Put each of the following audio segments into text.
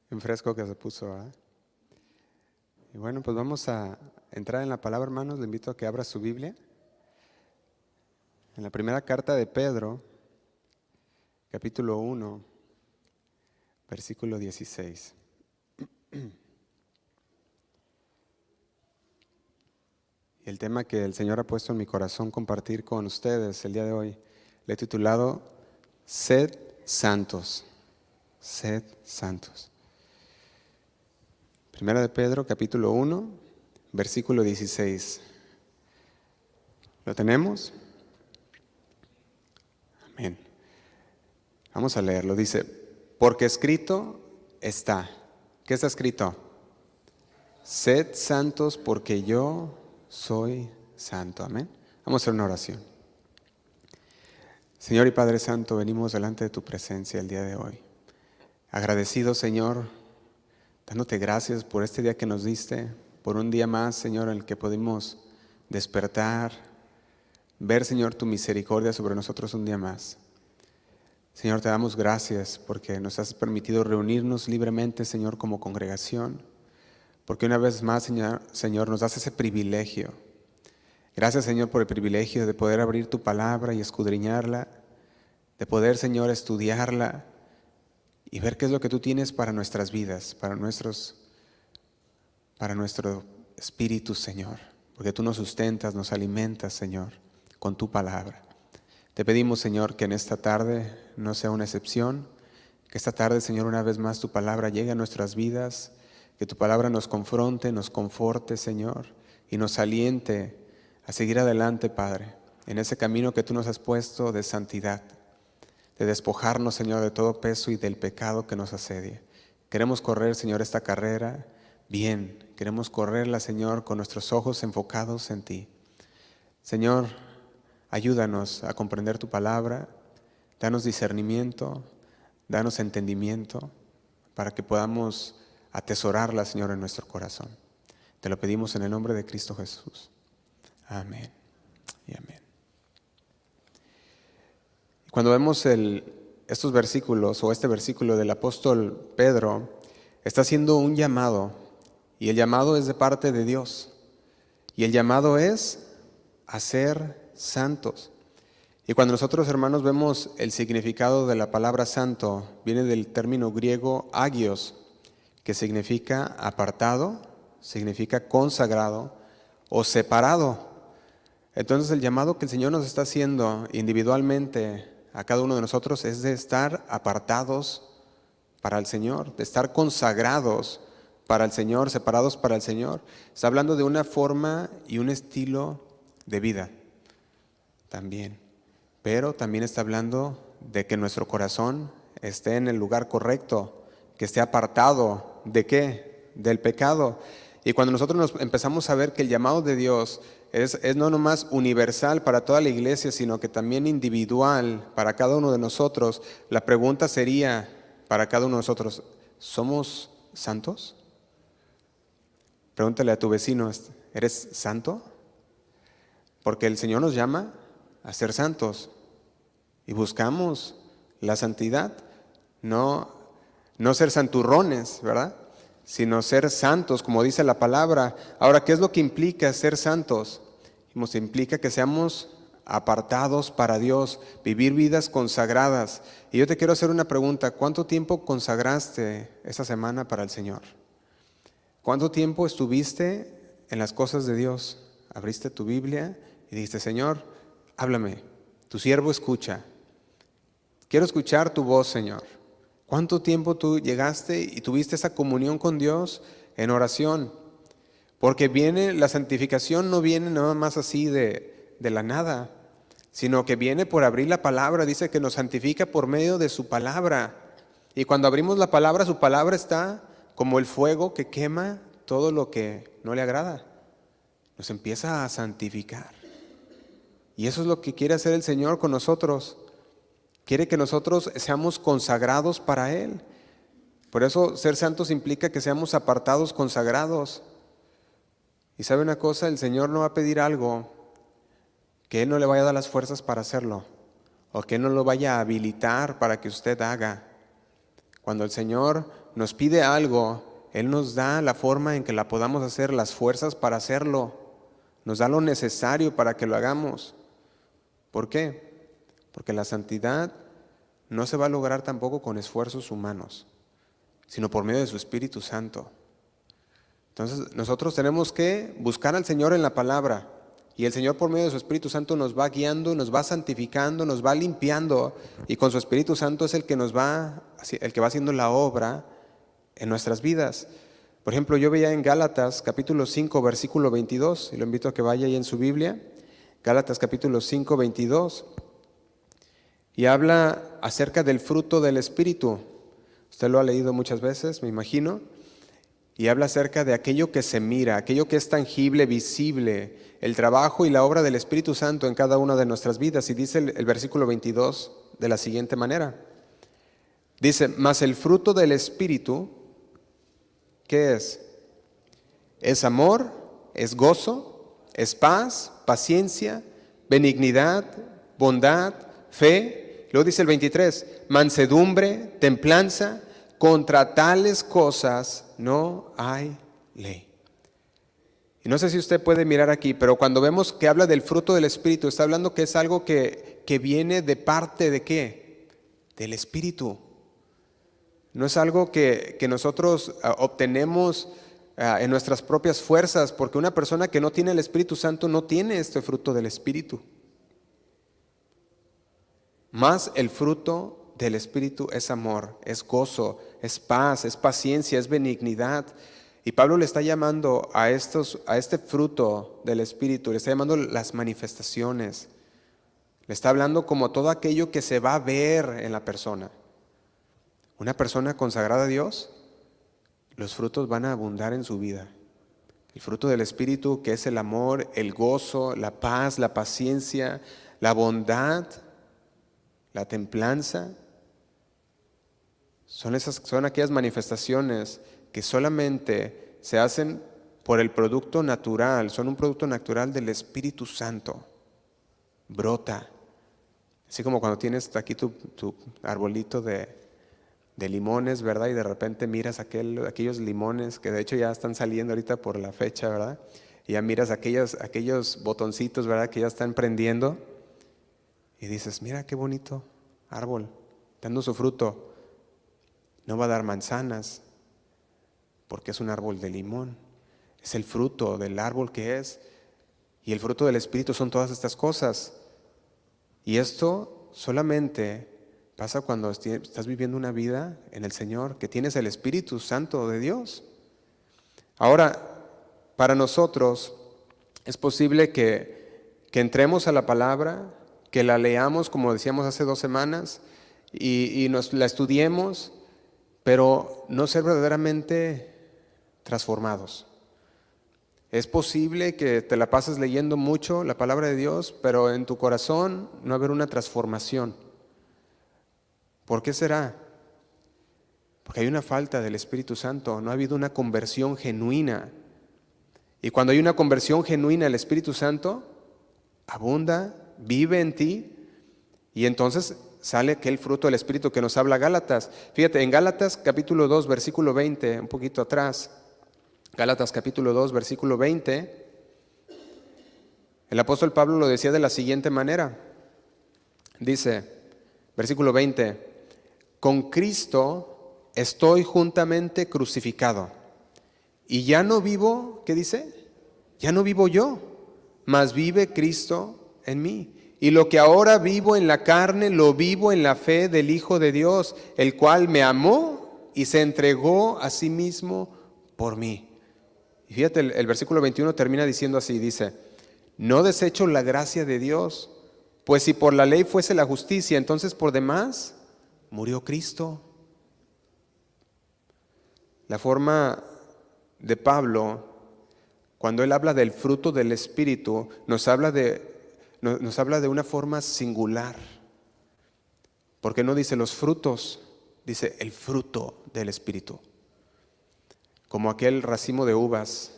En fresco que se puso, ¿verdad? Y bueno, pues vamos a entrar en la palabra, hermanos. Le invito a que abra su Biblia. En la primera carta de Pedro, capítulo 1, versículo 16. Y el tema que el Señor ha puesto en mi corazón compartir con ustedes el día de hoy, le he titulado Sed santos. Sed santos. Primera de Pedro, capítulo 1, versículo 16. ¿Lo tenemos? Amén. Vamos a leerlo. Dice, porque escrito está. ¿Qué está escrito? Sed santos porque yo soy santo. Amén. Vamos a hacer una oración. Señor y Padre Santo, venimos delante de tu presencia el día de hoy. Agradecidos, Señor, dándote gracias por este día que nos diste, por un día más, Señor, en el que pudimos despertar, ver, Señor, tu misericordia sobre nosotros un día más. Señor, te damos gracias porque nos has permitido reunirnos libremente, Señor, como congregación, porque una vez más, Señor, nos das ese privilegio. Gracias, Señor, por el privilegio de poder abrir tu palabra y escudriñarla, de poder, Señor, estudiarla y ver qué es lo que tú tienes para nuestras vidas, para nuestro espíritu, Señor, porque tú nos sustentas, nos alimentas, Señor, con tu palabra. Te pedimos, Señor, que en esta tarde no sea una excepción, que esta tarde, Señor, una vez más tu palabra llegue a nuestras vidas, que tu palabra nos confronte, nos conforte, Señor, y nos aliente a seguir adelante, Padre, en ese camino que tú nos has puesto de santidad, de despojarnos, Señor, de todo peso y del pecado que nos asedia. Queremos correr, Señor, esta carrera bien, queremos correrla, Señor, con nuestros ojos enfocados en ti. Señor, ayúdanos a comprender tu palabra, danos discernimiento, danos entendimiento para que podamos atesorarla, Señor, en nuestro corazón. Te lo pedimos en el nombre de Cristo Jesús. Amén y amén. Cuando vemos estos versículos o este versículo del apóstol Pedro, está haciendo un llamado y el llamado es de parte de Dios y el llamado es a ser santos. Y cuando nosotros, hermanos, vemos el significado de la palabra santo, viene del término griego agios, que significa apartado, significa consagrado o separado. Entonces el llamado que el Señor nos está haciendo individualmente a cada uno de nosotros es de estar apartados para el Señor, de estar consagrados para el Señor, separados para el Señor. Está hablando de una forma y un estilo de vida también, pero también está hablando de que nuestro corazón esté en el lugar correcto, que esté apartado ¿de qué? Del pecado. Y cuando nosotros nos empezamos a ver que el llamado de Dios es no nomás universal para toda la iglesia, sino que también individual para cada uno de nosotros, la pregunta sería para cada uno de nosotros, ¿somos santos? Pregúntale a tu vecino, ¿eres santo? Porque el Señor nos llama a ser santos y buscamos la santidad, no ser santurrones, ¿verdad? Sino ser santos, como dice la palabra. Ahora, ¿qué es lo que implica ser santos? Implica que seamos apartados para Dios, vivir vidas consagradas. Y yo te quiero hacer una pregunta, ¿cuánto tiempo consagraste esta semana para el Señor? ¿Cuánto tiempo estuviste en las cosas de Dios? Abriste tu Biblia y dijiste, Señor, háblame, tu siervo escucha. Quiero escuchar tu voz, Señor. ¿Cuánto tiempo tú llegaste y tuviste esa comunión con Dios en oración? Porque la santificación no viene nada más así de la nada, sino que viene por abrir la palabra. Dice que nos santifica por medio de su palabra. Y cuando abrimos la palabra, su palabra está como el fuego que quema todo lo que no le agrada. Nos empieza a santificar. Y eso es lo que quiere hacer el Señor con nosotros. Quiere que nosotros seamos consagrados para Él. Por eso ser santos implica que seamos apartados, consagrados. Y sabe una cosa, el Señor no va a pedir algo que Él no le vaya a dar las fuerzas para hacerlo, o que Él no lo vaya a habilitar para que usted haga. Cuando el Señor nos pide algo, Él nos da la forma en que la podamos hacer, las fuerzas para hacerlo. Nos da lo necesario para que lo hagamos. ¿Por qué? Porque la santidad no se va a lograr tampoco con esfuerzos humanos, sino por medio de su Espíritu Santo. Entonces nosotros tenemos que buscar al Señor en la palabra, y el Señor por medio de su Espíritu Santo nos va guiando, nos va santificando, nos va limpiando, y con su Espíritu Santo es el que va haciendo la obra en nuestras vidas. Por ejemplo, yo veía en Gálatas capítulo 5 versículo 22, y lo invito a que vaya ahí en su Biblia, Gálatas capítulo 5 22, y habla acerca del fruto del Espíritu. Usted lo ha leído muchas veces, me imagino. Y habla acerca de aquello que se mira, aquello que es tangible, visible, el trabajo y la obra del Espíritu Santo en cada una de nuestras vidas. Y dice el versículo 22 de la siguiente manera. Dice, mas el fruto del Espíritu, ¿qué es? Es amor, es gozo, es paz, paciencia, benignidad, bondad, fe. Luego dice el 23, mansedumbre, templanza. Contra tales cosas no hay ley. Y no sé si usted puede mirar aquí, pero cuando vemos que habla del fruto del Espíritu, está hablando que es algo que viene de parte de ¿qué? Del Espíritu. No es algo que nosotros obtenemos en nuestras propias fuerzas, porque una persona que no tiene el Espíritu Santo no tiene este fruto del Espíritu. Más el fruto del Espíritu es amor, es gozo, es paz, es paciencia, es benignidad. Y Pablo le está llamando a este fruto del Espíritu, le está llamando las manifestaciones. Le está hablando como todo aquello que se va a ver en la persona. Una persona consagrada a Dios, los frutos van a abundar en su vida. El fruto del Espíritu, que es el amor, el gozo, la paz, la paciencia, la bondad, la templanza, son aquellas manifestaciones que solamente se hacen por el producto natural, son un producto natural del Espíritu Santo. Brota. Así como cuando tienes aquí tu arbolito de limones, ¿verdad? Y de repente miras aquellos limones que de hecho ya están saliendo ahorita por la fecha, ¿verdad? Y ya miras aquellos botoncitos, ¿verdad? Que ya están prendiendo. Y dices, mira qué bonito árbol, dando su fruto. No va a dar manzanas, porque es un árbol de limón. Es el fruto del árbol que es. Y el fruto del Espíritu son todas estas cosas. Y esto solamente pasa cuando estás viviendo una vida en el Señor, que tienes el Espíritu Santo de Dios. Ahora, para nosotros es posible que entremos a la palabra, que la leamos, como decíamos hace 2 semanas, y la estudiemos, pero no ser verdaderamente transformados. Es posible que te la pases leyendo mucho la palabra de Dios, pero en tu corazón no haber una transformación. ¿Por qué será? Porque hay una falta del Espíritu Santo, no ha habido una conversión genuina. Y cuando hay una conversión genuina, el Espíritu Santo abunda, vive en ti, y entonces sale aquel fruto del Espíritu que nos habla Gálatas. Fíjate, en Gálatas capítulo 2, versículo 20, un poquito atrás, Gálatas capítulo 2, versículo 20, el apóstol Pablo lo decía de la siguiente manera. Dice, versículo 20, con Cristo estoy juntamente crucificado, y ya no vivo, ¿qué dice? Ya no vivo yo, mas vive Cristo en mí. Y lo que ahora vivo en la carne, lo vivo en la fe del Hijo de Dios, el cual me amó y se entregó a sí mismo por mí. Y fíjate, el versículo 21 termina diciendo así, dice, no desecho la gracia de Dios, pues si por la ley fuese la justicia, entonces por demás murió Cristo. La forma de Pablo, cuando él habla del fruto del Espíritu, nos habla de una forma singular, porque no dice los frutos, dice el fruto del Espíritu, como aquel racimo de uvas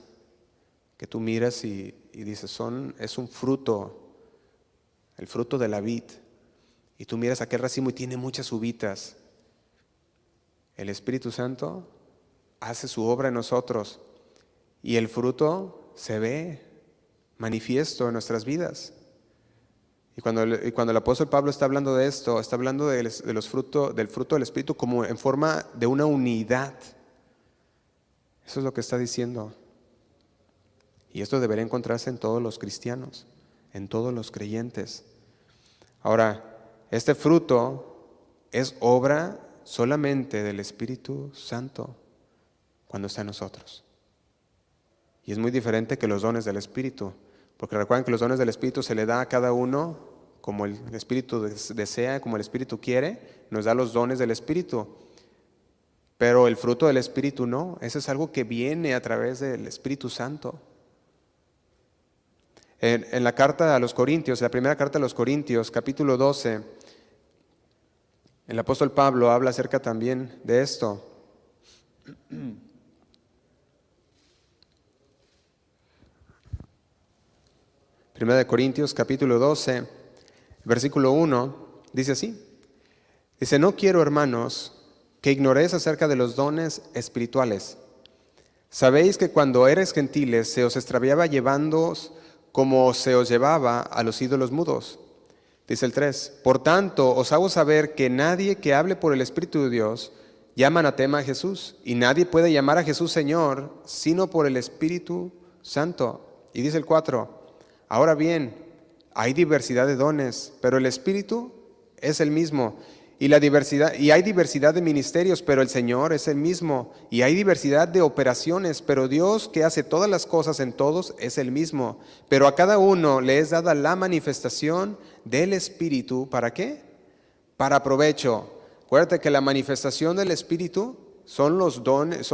que tú miras y dices, es un fruto, el fruto de la vid, y tú miras aquel racimo y tiene muchas uvitas. el Espíritu Santo hace su obra en nosotros y el fruto se ve manifiesto en nuestras vidas. Y cuando el apóstol Pablo está hablando de esto, está hablando del fruto del Espíritu como en forma de una unidad. Eso es lo que está diciendo. Y esto debería encontrarse en todos los cristianos, en todos los creyentes. Ahora, este fruto es obra solamente del Espíritu Santo cuando está en nosotros. Y es muy diferente que los dones del Espíritu, porque recuerden que los dones del Espíritu se le da a cada uno como el Espíritu desea, como el Espíritu quiere, nos da los dones del Espíritu. Pero el fruto del Espíritu no, eso es algo que viene a través del Espíritu Santo. En la carta a los Corintios, la primera carta a los Corintios, capítulo 12, el apóstol Pablo habla acerca también de esto. Primera de Corintios, capítulo 12, versículo 1, dice así. Dice, no quiero, hermanos, que ignoréis acerca de los dones espirituales. Sabéis que cuando erais gentiles se os extraviaba llevándoos como se os llevaba a los ídolos mudos. Dice el 3, por tanto os hago saber que nadie que hable por el Espíritu de Dios llama anatema a Jesús, y nadie puede llamar a Jesús Señor sino por el Espíritu Santo. Y dice el 4, ahora bien, hay diversidad de dones, pero el Espíritu es el mismo. Y hay diversidad de ministerios, pero el Señor es el mismo. Y hay diversidad de operaciones, pero Dios, que hace todas las cosas en todos, es el mismo. Pero a cada uno le es dada la manifestación del Espíritu. ¿Para qué? Para provecho. Acuérdate que la manifestación del Espíritu son los dones,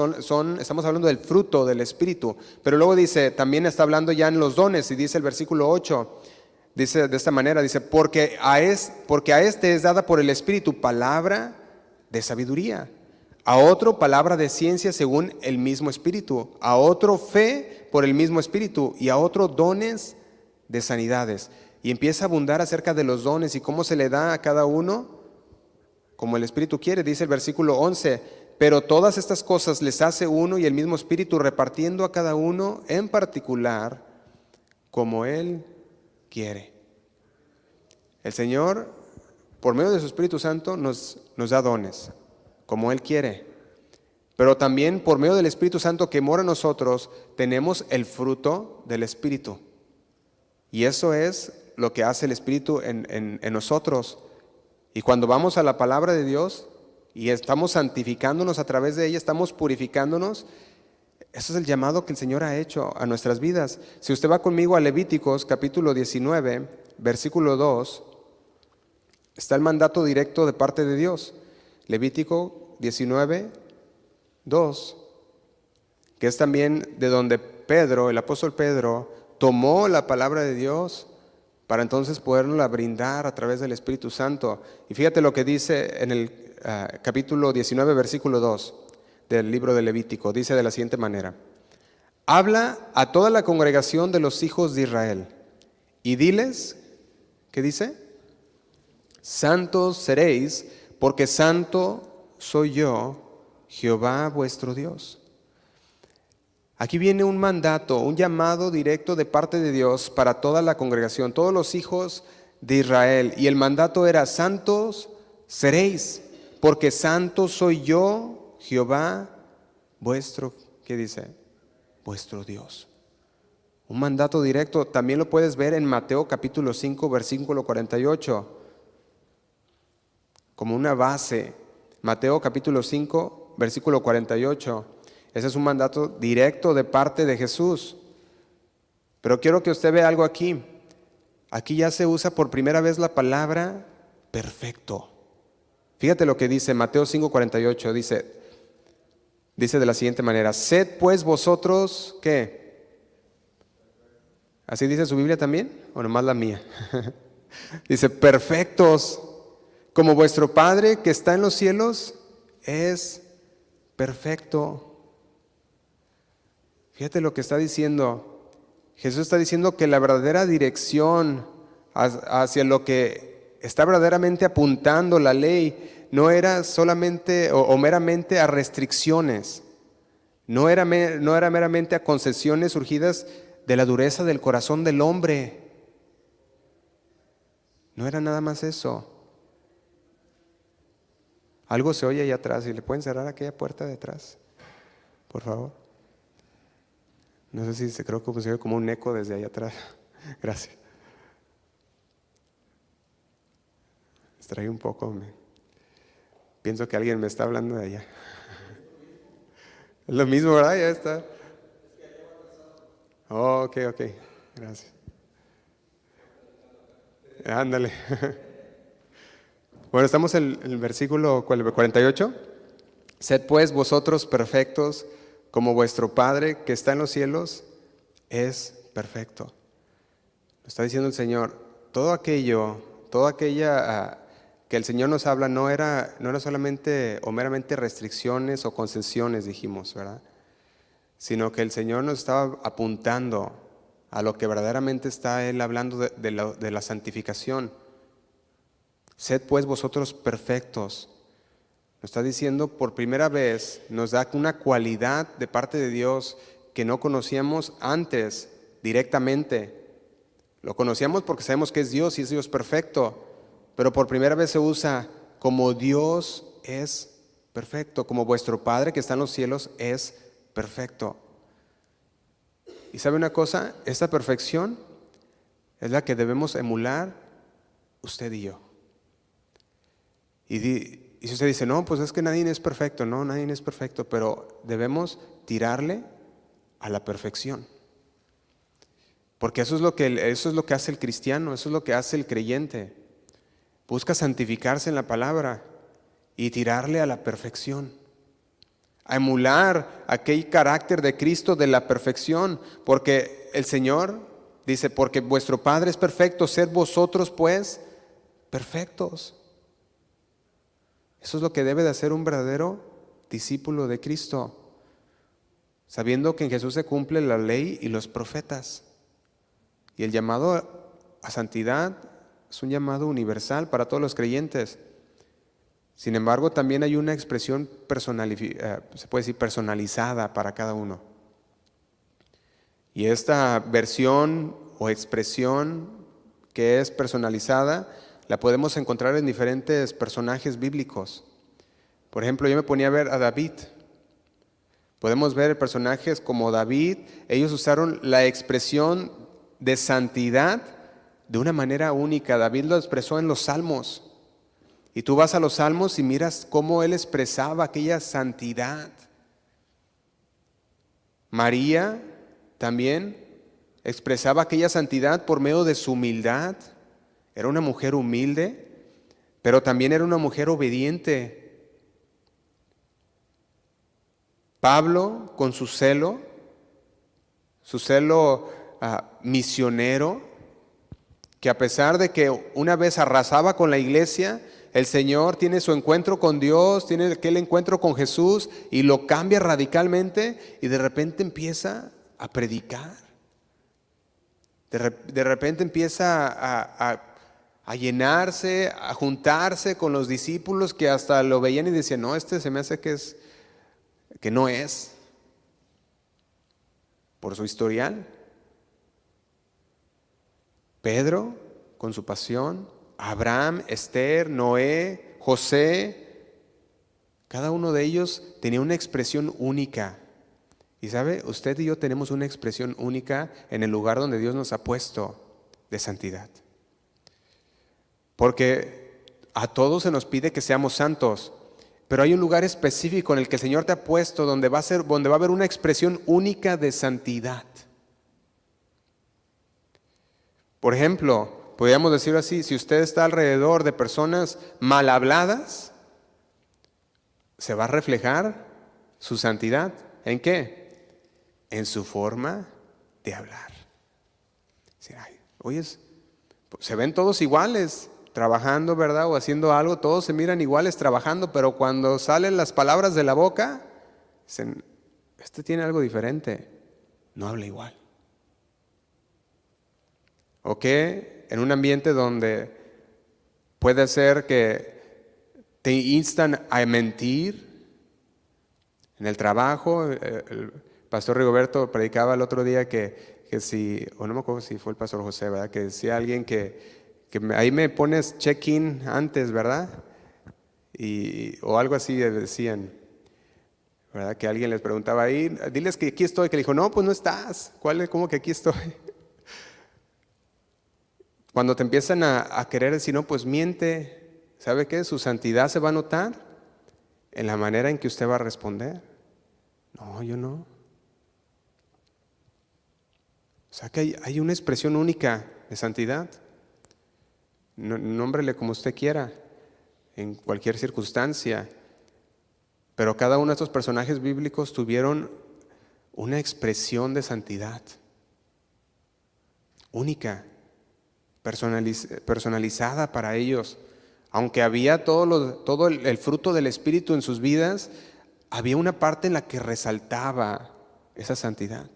estamos hablando del fruto del Espíritu. Pero luego dice, también está hablando ya en los dones, y dice el versículo 8. Dice de esta manera, dice, porque a este es dada por el Espíritu palabra de sabiduría, a otro palabra de ciencia según el mismo Espíritu, a otro fe por el mismo Espíritu y a otro dones de sanidades. Y empieza a abundar acerca de los dones y cómo se le da a cada uno como el Espíritu quiere. Dice el versículo 11, pero todas estas cosas les hace uno y el mismo Espíritu, repartiendo a cada uno en particular como Él quiere. El Señor, por medio de su Espíritu Santo, nos da dones, como Él quiere. Pero también por medio del Espíritu Santo que mora en nosotros, tenemos el fruto del Espíritu. Y eso es lo que hace el Espíritu en nosotros. Y cuando vamos a la palabra de Dios y estamos santificándonos a través de ella, estamos purificándonos. Eso es el llamado que el Señor ha hecho a nuestras vidas. Si usted va conmigo a Levíticos capítulo 19, versículo 2, está el mandato directo de parte de Dios. Levítico 19, 2, que es también de donde Pedro, el apóstol Pedro, tomó la palabra de Dios para entonces poderla brindar a través del Espíritu Santo. Y fíjate lo que dice en el capítulo 19, versículo 2. Del libro de Levítico, dice de la siguiente manera: habla a toda la congregación de los hijos de Israel y diles, ¿qué dice? Santos seréis, porque santo soy yo, Jehová vuestro Dios. Aquí viene un mandato, un llamado directo de parte de Dios para toda la congregación, todos los hijos de Israel, y el mandato era: santos seréis, porque santo soy yo, Jehová vuestro, ¿qué dice? Vuestro Dios. Un mandato directo, también lo puedes ver en Mateo capítulo 5, versículo 48, como una base. Mateo capítulo 5, versículo 48. Ese es un mandato directo de parte de Jesús. Pero quiero que usted vea algo aquí. Aquí ya se usa por primera vez la palabra perfecto. Fíjate lo que dice Mateo 5, 48, dice de la siguiente manera: sed pues vosotros, ¿qué? ¿Así dice su Biblia también? ¿O nomás la mía? Dice: perfectos, como vuestro Padre que está en los cielos es perfecto. Fíjate lo que está diciendo. Jesús está diciendo que la verdadera dirección hacia lo que está verdaderamente apuntando la ley, no era solamente o meramente a restricciones, no era meramente a concesiones surgidas de la dureza del corazón del hombre. No era nada más eso. Algo se oye allá atrás, y le pueden cerrar aquella puerta de atrás, por favor. No sé si creo que se oye como un eco desde allá atrás. Gracias. Distraí un poco. Pienso que alguien me está hablando de allá. Es lo mismo, ¿verdad? Ya está. Oh, ok. Gracias. Ándale. Bueno, estamos en el versículo 48. Sed pues vosotros perfectos, como vuestro Padre que está en los cielos es perfecto. Lo está diciendo el Señor. Todo aquella que el Señor nos habla no era solamente o meramente restricciones o concesiones, dijimos, ¿verdad? Sino que el Señor nos estaba apuntando a lo que verdaderamente está Él hablando de la santificación. Sed pues vosotros perfectos. Nos está diciendo por primera vez, nos da una cualidad de parte de Dios que no conocíamos antes directamente. Lo conocíamos porque sabemos que es Dios y es Dios perfecto, pero por primera vez se usa como Dios es perfecto, como vuestro Padre que está en los cielos es perfecto. ¿Y sabe una cosa? Esta perfección es la que debemos emular usted y yo. Y si usted dice, no, pues es que nadie es perfecto, no, nadie es perfecto, pero debemos tirarle a la perfección. Porque eso es lo que hace el cristiano, eso es lo que hace el creyente. Busca santificarse en la palabra y tirarle a la perfección. A emular aquel carácter de Cristo de la perfección, porque el Señor dice, porque vuestro Padre es perfecto, sed vosotros pues perfectos. Eso es lo que debe de hacer un verdadero discípulo de Cristo, sabiendo que en Jesús se cumple la ley y los profetas. Y el llamado a santidad es un llamado universal para todos los creyentes. Sin embargo, también hay una expresión se puede decir personalizada para cada uno. Y esta versión o expresión que es personalizada la podemos encontrar en diferentes personajes bíblicos. Por ejemplo, yo me ponía a ver a David. Podemos ver personajes como David. Ellos usaron la expresión de santidad de una manera única. David lo expresó en los Salmos. Y tú vas a los Salmos y miras cómo él expresaba aquella santidad. María también expresaba aquella santidad por medio de su humildad. Era una mujer humilde, pero también era una mujer obediente. Pablo, con su celo misionero, que a pesar de que una vez arrasaba con la iglesia, el Señor tiene su encuentro con Dios, tiene aquel encuentro con Jesús y lo cambia radicalmente y de repente empieza a predicar. De repente empieza a llenarse, a juntarse con los discípulos que hasta lo veían y decían, no, se me hace que no es, por su historial. Pedro, con su pasión, Abraham, Esther, Noé, José, cada uno de ellos tenía una expresión única. Y sabe, usted y yo tenemos una expresión única en el lugar donde Dios nos ha puesto de santidad. Porque a todos se nos pide que seamos santos, pero hay un lugar específico en el que el Señor te ha puesto donde va a haber una expresión única de santidad. Por ejemplo, podríamos decirlo así, si usted está alrededor de personas mal habladas, se va a reflejar su santidad. ¿En qué? En su forma de hablar. Oye, se ven todos iguales trabajando, ¿verdad? O haciendo algo, todos se miran iguales trabajando, pero cuando salen las palabras de la boca, dicen, este tiene algo diferente, no habla igual. ¿O qué? En un ambiente donde puede ser que te instan a mentir en el trabajo. El pastor Rigoberto predicaba el otro día que si, o no me acuerdo si fue el pastor José, ¿verdad? Que decía alguien que ahí me pones check-in antes, ¿verdad? O algo así decían, ¿verdad? Que alguien les preguntaba ahí, diles que aquí estoy, que le dijo, no, pues no estás. ¿Cómo que aquí estoy? Cuando te empiezan a querer decir, no, pues miente, ¿sabe qué? Su santidad se va a notar en la manera en que usted va a responder. No, yo no. O sea que hay una expresión única de santidad. Nómbrele como usted quiera, en cualquier circunstancia. Pero cada uno de estos personajes bíblicos tuvieron una expresión de santidad única, personalizada para ellos. Aunque había todo el fruto del Espíritu en sus vidas, había una parte en la que resaltaba esa santidad.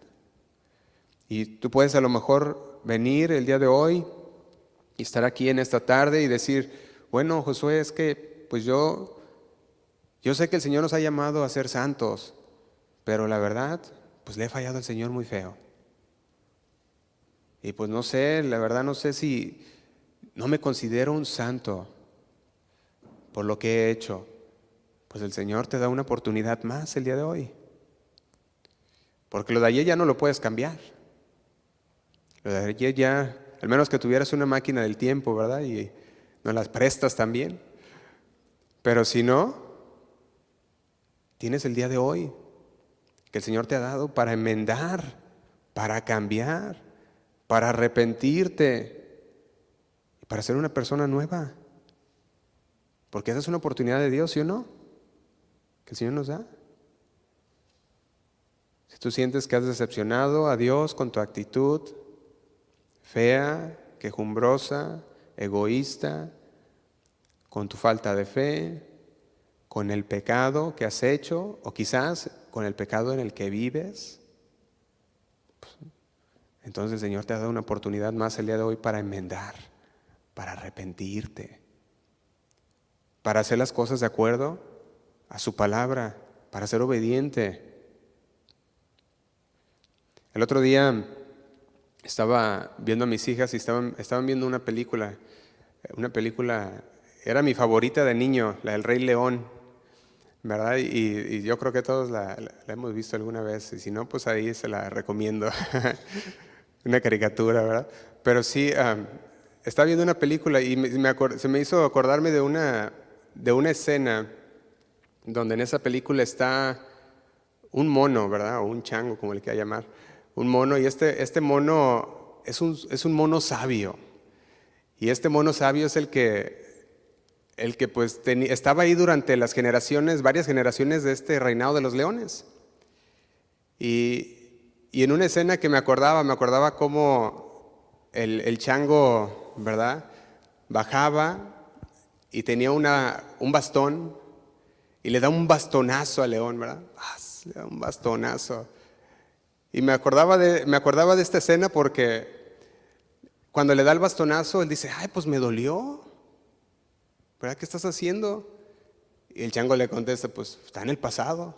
Y tú puedes a lo mejor venir el día de hoy y estar aquí en esta tarde y decir, bueno, Josué, es que pues yo sé que el Señor nos ha llamado a ser santos, pero la verdad, pues le he fallado al Señor muy feo. Y pues no sé, la verdad no sé si no me considero un santo por lo que he hecho. Pues el Señor te da una oportunidad más el día de hoy. Porque lo de ayer ya no lo puedes cambiar. Lo de ayer ya, al menos que tuvieras una máquina del tiempo, ¿verdad? Y nos las prestas también. Pero si no, tienes el día de hoy que el Señor te ha dado para enmendar, para cambiar, para arrepentirte y para ser una persona nueva. Porque esa es una oportunidad de Dios, ¿sí o no? Que el Señor nos da. Si tú sientes que has decepcionado a Dios con tu actitud fea, quejumbrosa, egoísta, con tu falta de fe, con el pecado que has hecho, o quizás con el pecado en el que vives, pues, entonces el Señor te ha dado una oportunidad más el día de hoy para enmendar, para arrepentirte, para hacer las cosas de acuerdo a su palabra, para ser obediente. El otro día estaba viendo a mis hijas y estaban viendo una película, era mi favorita de niño, la del Rey León, ¿verdad? Y yo creo que todos la hemos visto alguna vez, y si no, pues ahí se la recomiendo. Una caricatura, ¿verdad? Pero sí, estaba viendo una película y se me hizo acordarme de una escena donde en esa película está un mono, ¿verdad? O un chango, como le quiera llamar. Un mono, y este mono es un mono sabio. Y este mono sabio es el que pues estaba ahí durante las generaciones, varias generaciones de este reinado de los leones. Y en una escena que me acordaba cómo el chango, ¿verdad? Bajaba y tenía un bastón y le da un bastonazo al león, ¿verdad? Le da un bastonazo. Y me acordaba de esta escena porque cuando le da el bastonazo, él dice, ay, pues me dolió, ¿verdad? ¿Qué estás haciendo? Y el chango le contesta, pues está en el pasado.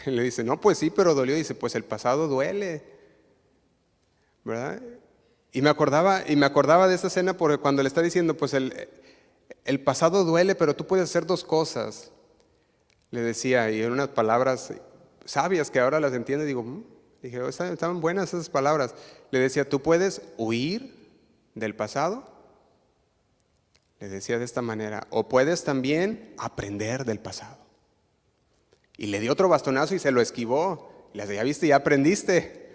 Y le dice, no, pues sí, pero dolió. Y dice, pues el pasado duele, ¿verdad? Y me acordaba de esta escena porque cuando le está diciendo, pues el pasado duele, pero tú puedes hacer dos cosas. Le decía, y en unas palabras sabias que ahora las entiendo, dije, estaban buenas esas palabras. Le decía, tú puedes huir del pasado, le decía de esta manera, o puedes también aprender del pasado. Y le dio otro bastonazo y se lo esquivó. Le dice, ya viste, ya aprendiste.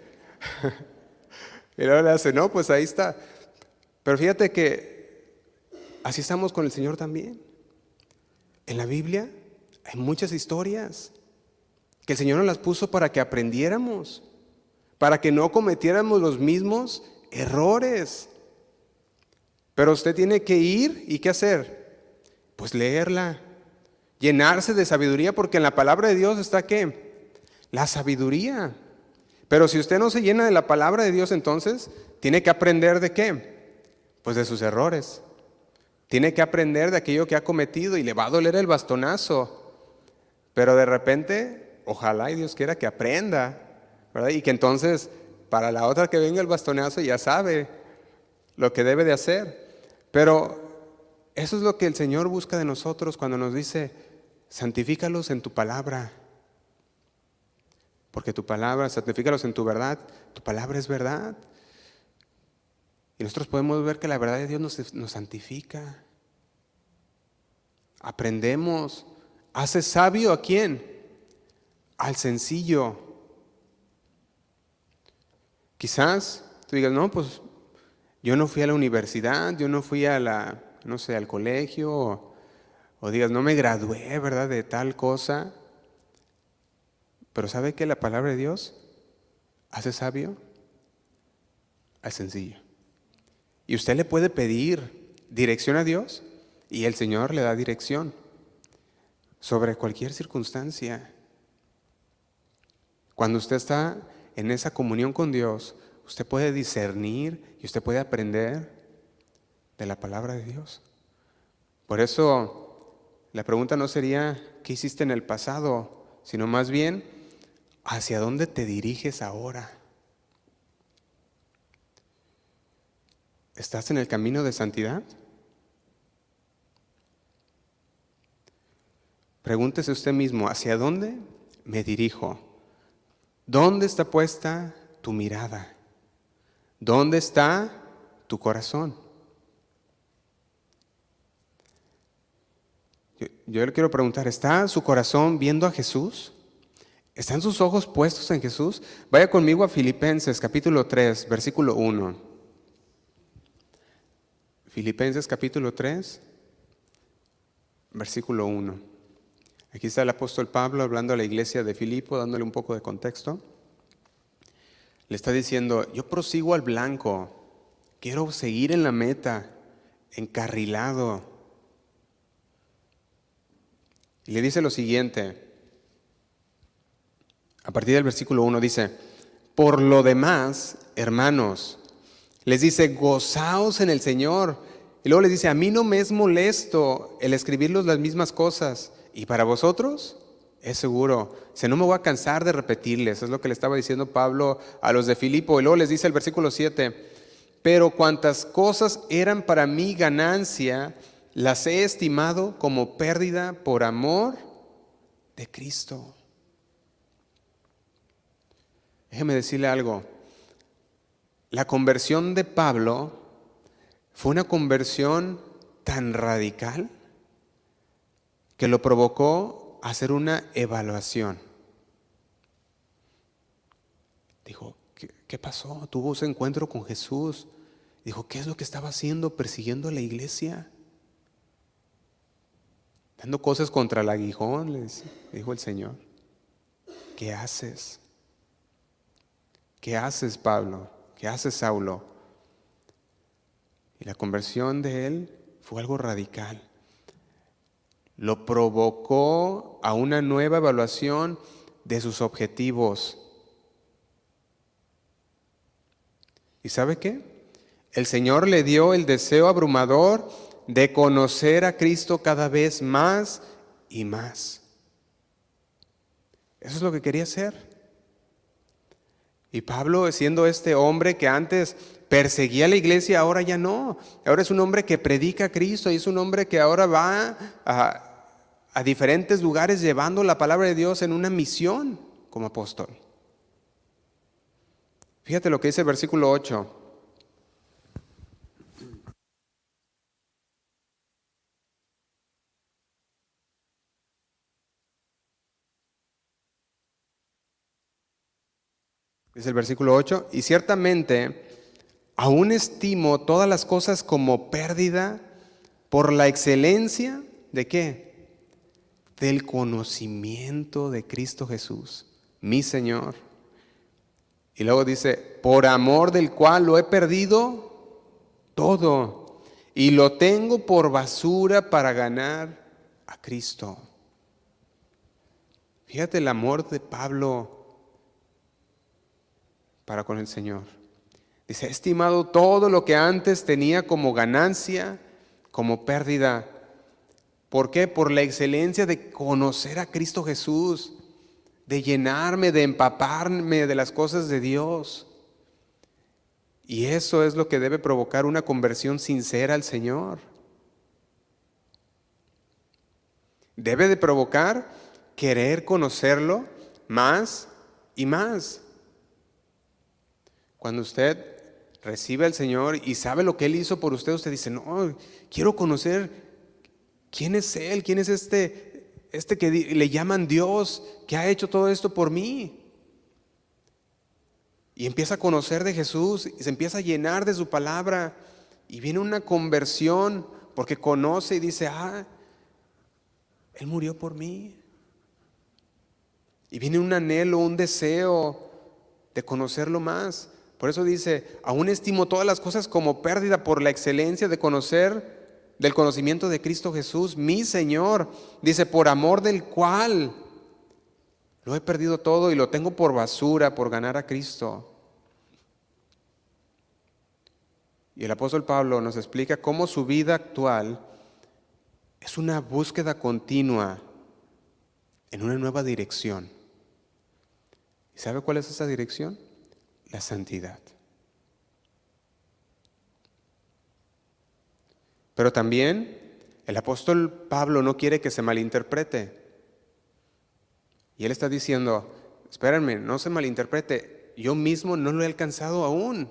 Y luego le hace, no, pues ahí está. Pero fíjate que así estamos con el Señor también. En la Biblia hay muchas historias que el Señor nos las puso para que aprendiéramos, para que no cometiéramos los mismos errores. Pero usted tiene que ir y ¿qué hacer? Pues leerla, llenarse de sabiduría, porque en la palabra de Dios está ¿qué? La sabiduría. Pero si usted no se llena de la palabra de Dios, entonces tiene que aprender ¿de qué? Pues de sus errores. Tiene que aprender de aquello que ha cometido y le va a doler el bastonazo. Pero de repente, ojalá y Dios quiera que aprenda, ¿verdad? Y que entonces para la otra que venga el bastonazo ya sabe lo que debe de hacer. Pero eso es lo que el Señor busca de nosotros cuando nos dice, santifícalos en tu palabra. Porque tu palabra, santifícalos en tu verdad, tu palabra es verdad. Y nosotros podemos ver que la verdad de Dios nos santifica. Aprendemos. ¿Hace sabio a quién? Al sencillo. Quizás tú digas, no, pues yo no fui a la universidad, yo no fui a al colegio, o digas, no me gradué, ¿verdad?, de tal cosa. Pero ¿sabe que la palabra de Dios hace sabio al sencillo? Y usted le puede pedir dirección a Dios y el Señor le da dirección sobre cualquier circunstancia. Cuando usted está en esa comunión con Dios, usted puede discernir y usted puede aprender de la palabra de Dios. Por eso la pregunta no sería ¿qué hiciste en el pasado?, sino más bien ¿hacia dónde te diriges ahora? ¿Estás en el camino de santidad? Pregúntese usted mismo, ¿hacia dónde me dirijo? ¿Dónde está puesta tu mirada? ¿Dónde está tu corazón? Yo le quiero preguntar, ¿está su corazón viendo a Jesús? ¿Están sus ojos puestos en Jesús? Vaya conmigo a Filipenses capítulo 3, versículo 1. Filipenses capítulo 3, versículo 1. Aquí está el apóstol Pablo hablando a la iglesia de Filipo, dándole un poco de contexto. Le está diciendo, yo prosigo al blanco, quiero seguir en la meta, encarrilado. Y le dice lo siguiente, a partir del versículo 1 dice, por lo demás, hermanos, les dice, gozaos en el Señor. Y luego les dice, a mí no me es molesto el escribirlos las mismas cosas. Y para vosotros es seguro. Si no me voy a cansar de repetirles. Es lo que le estaba diciendo Pablo a los de Filipo. Y luego les dice el versículo 7. Pero cuantas cosas eran para mí ganancia, las he estimado como pérdida por amor de Cristo. Déjeme decirle algo. La conversión de Pablo fue una conversión tan radical que lo provocó a hacer una evaluación. Dijo, ¿qué pasó? Tuvo ese encuentro con Jesús. Dijo, ¿qué es lo que estaba haciendo? Persiguiendo a la iglesia. Dando cosas contra el aguijón, les dijo el Señor. ¿Qué haces? ¿Qué haces, Pablo? ¿Qué haces, Saulo? Y la conversión de él fue algo radical. Lo provocó a una nueva evaluación de sus objetivos. ¿Y sabe qué? El Señor le dio el deseo abrumador de conocer a Cristo cada vez más y más. Eso es lo que quería hacer. Y Pablo, siendo este hombre que antes perseguía a la iglesia, ahora ya no. Ahora es un hombre que predica a Cristo y es un hombre que ahora va a diferentes lugares llevando la palabra de Dios en una misión como apóstol. Fíjate lo que dice el versículo 8. Dice el versículo 8, y ciertamente aún estimo todas las cosas como pérdida por la excelencia ¿de qué? Del conocimiento de Cristo Jesús, mi Señor. Y luego dice, por amor del cual lo he perdido todo y lo tengo por basura para ganar a Cristo. Fíjate el amor de Pablo para con el Señor. Dice, he estimado todo lo que antes tenía como ganancia, como pérdida. ¿Por qué? Por la excelencia de conocer a Cristo Jesús, de llenarme, de empaparme de las cosas de Dios. Y eso es lo que debe provocar una conversión sincera al Señor. Debe de provocar querer conocerlo más y más. Cuando usted recibe al Señor y sabe lo que Él hizo por usted, usted dice, no, quiero conocer quién es Él, quién es este que le llaman Dios, que ha hecho todo esto por mí. Y empieza a conocer de Jesús y se empieza a llenar de su palabra y viene una conversión porque conoce y dice, Él murió por mí. Y viene un anhelo, un deseo de conocerlo más. Por eso dice, aún estimo todas las cosas como pérdida por la excelencia de conocer, del conocimiento de Cristo Jesús, mi Señor. Dice, por amor del cual lo he perdido todo y lo tengo por basura por ganar a Cristo. Y el apóstol Pablo nos explica cómo su vida actual es una búsqueda continua en una nueva dirección. ¿Y sabe cuál es esa dirección? La santidad. Pero también el apóstol Pablo no quiere que se malinterprete. Y él está diciendo, espérenme, no se malinterprete, yo mismo no lo he alcanzado aún.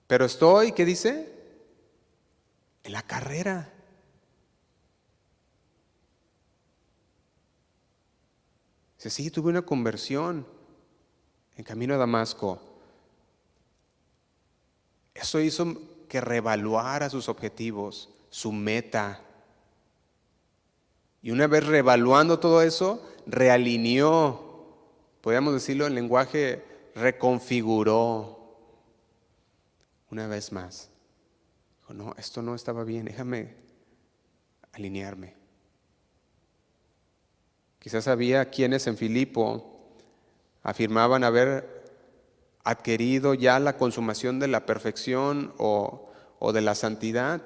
Pero estoy, ¿qué dice? En la carrera. Dice, sí, tuve una conversión en camino a Damasco. Eso hizo que reevaluara sus objetivos, su meta. Y una vez reevaluando todo eso, realineó, podríamos decirlo en lenguaje, reconfiguró una vez más. Dijo, no, esto no estaba bien, déjame alinearme. Quizás había quienes en Filipo afirmaban haber adquirido ya la consumación de la perfección o de la santidad.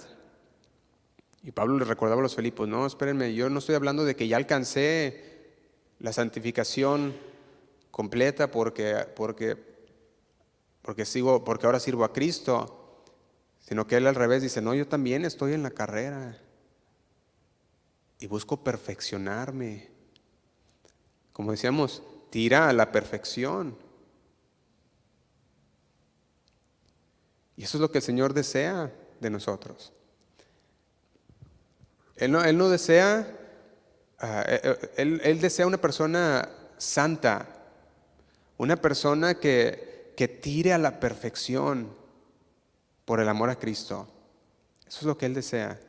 Y Pablo les recordaba a los Filipos, no, espérenme, yo no estoy hablando de que ya alcancé la santificación completa porque ahora sirvo a Cristo, sino que él al revés dice, no, yo también estoy en la carrera y busco perfeccionarme. Como decíamos, tira a la perfección. Y eso es lo que el Señor desea de nosotros. Él no desea, Él desea una persona santa, una persona que tire a la perfección por el amor a Cristo. Eso es lo que Él desea.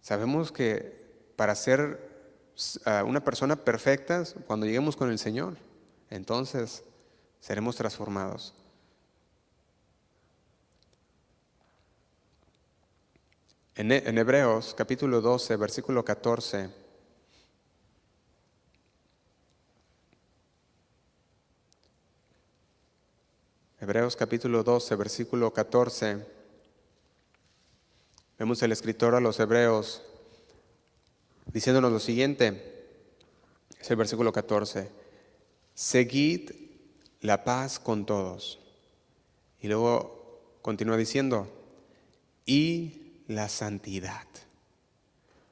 Sabemos que para ser una persona perfecta, cuando lleguemos con el Señor, entonces seremos transformados. En Hebreos capítulo 12, versículo 14, Hebreos capítulo 12, versículo 14, vemos el escritor a los Hebreos diciéndonos lo siguiente, es el versículo 14, seguid la paz con todos. Y luego continúa diciendo, y la santidad.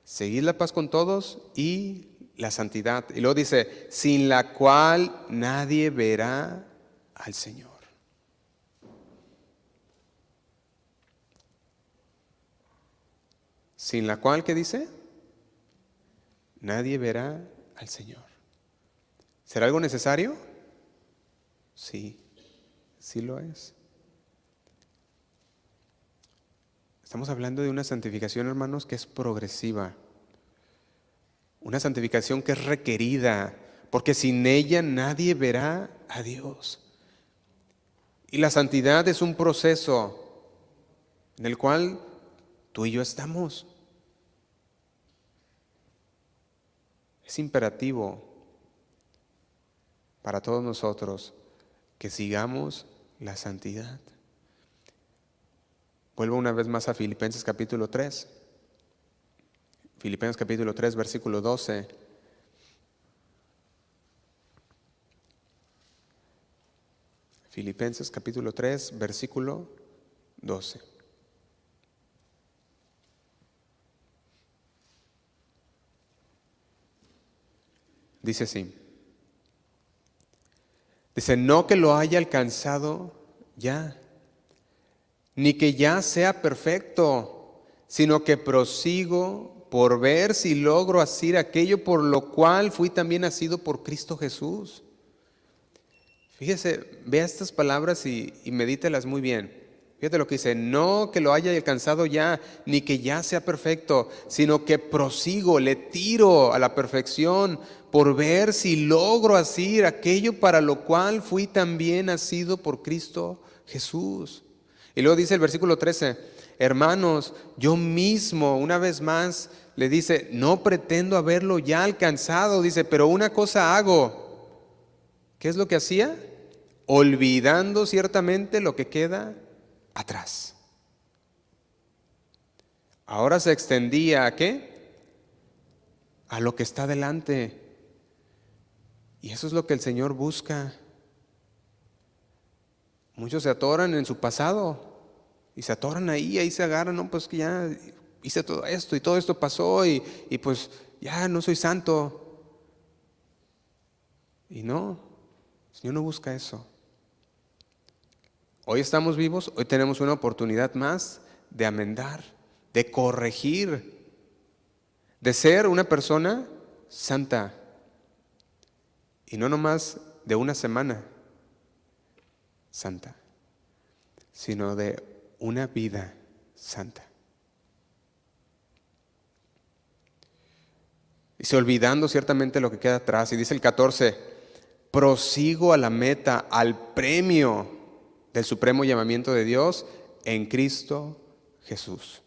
Seguid la paz con todos y la santidad. Y luego dice, sin la cual nadie verá al Señor. Sin la cual, ¿qué dice? Nadie verá al Señor. ¿Será algo necesario? Sí, sí lo es. Estamos hablando de una santificación, hermanos, que es progresiva. Una santificación que es requerida, porque sin ella nadie verá a Dios. Y la santidad es un proceso en el cual tú y yo estamos. Es imperativo para todos nosotros que sigamos la santidad. Vuelvo una vez más a Filipenses capítulo 3. Filipenses capítulo 3, versículo 12. Filipenses capítulo 3, versículo 12. Dice así. Dice, no que lo haya alcanzado ya, ni que ya sea perfecto, sino que prosigo por ver si logro hacer aquello por lo cual fui también nacido por Cristo Jesús. Fíjese, vea estas palabras y medítelas muy bien. Fíjate lo que dice, no que lo haya alcanzado ya, ni que ya sea perfecto, sino que prosigo, le tiro a la perfección por ver si logro hacer aquello para lo cual fui también nacido por Cristo Jesús. Y luego dice el versículo 13, hermanos, yo mismo, una vez más, le dice, no pretendo haberlo ya alcanzado, dice, pero una cosa hago. ¿Qué es lo que hacía? Olvidando ciertamente lo que queda atrás. Ahora se extendía ¿a qué? A lo que está delante. Y eso es lo que el Señor busca. Muchos se atoran en su pasado y se atoran ahí se agarran, no, pues que ya hice todo esto y todo esto pasó y pues ya no soy santo. Y no, el Señor no busca eso. Hoy estamos vivos, hoy tenemos una oportunidad más de amendar, de corregir, de ser una persona santa. Y no nomás de una semana santa, sino de una vida santa. Dice, olvidando ciertamente lo que queda atrás. Y dice el 14, prosigo a la meta, al premio del supremo llamamiento de Dios en Cristo Jesús.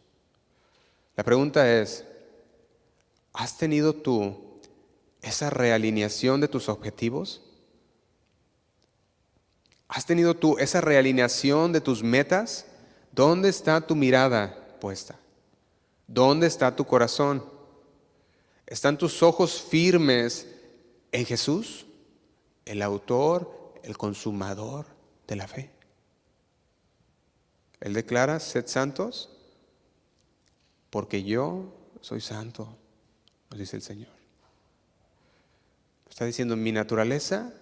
La pregunta es, ¿has tenido tú esa realineación de tus objetivos? ¿Has tenido tú esa realineación de tus metas? ¿Dónde está tu mirada puesta? ¿Dónde está tu corazón? ¿Están tus ojos firmes en Jesús, el autor, el consumador de la fe? Él declara, sed santos, porque yo soy santo, nos dice el Señor. Está diciendo, mi naturaleza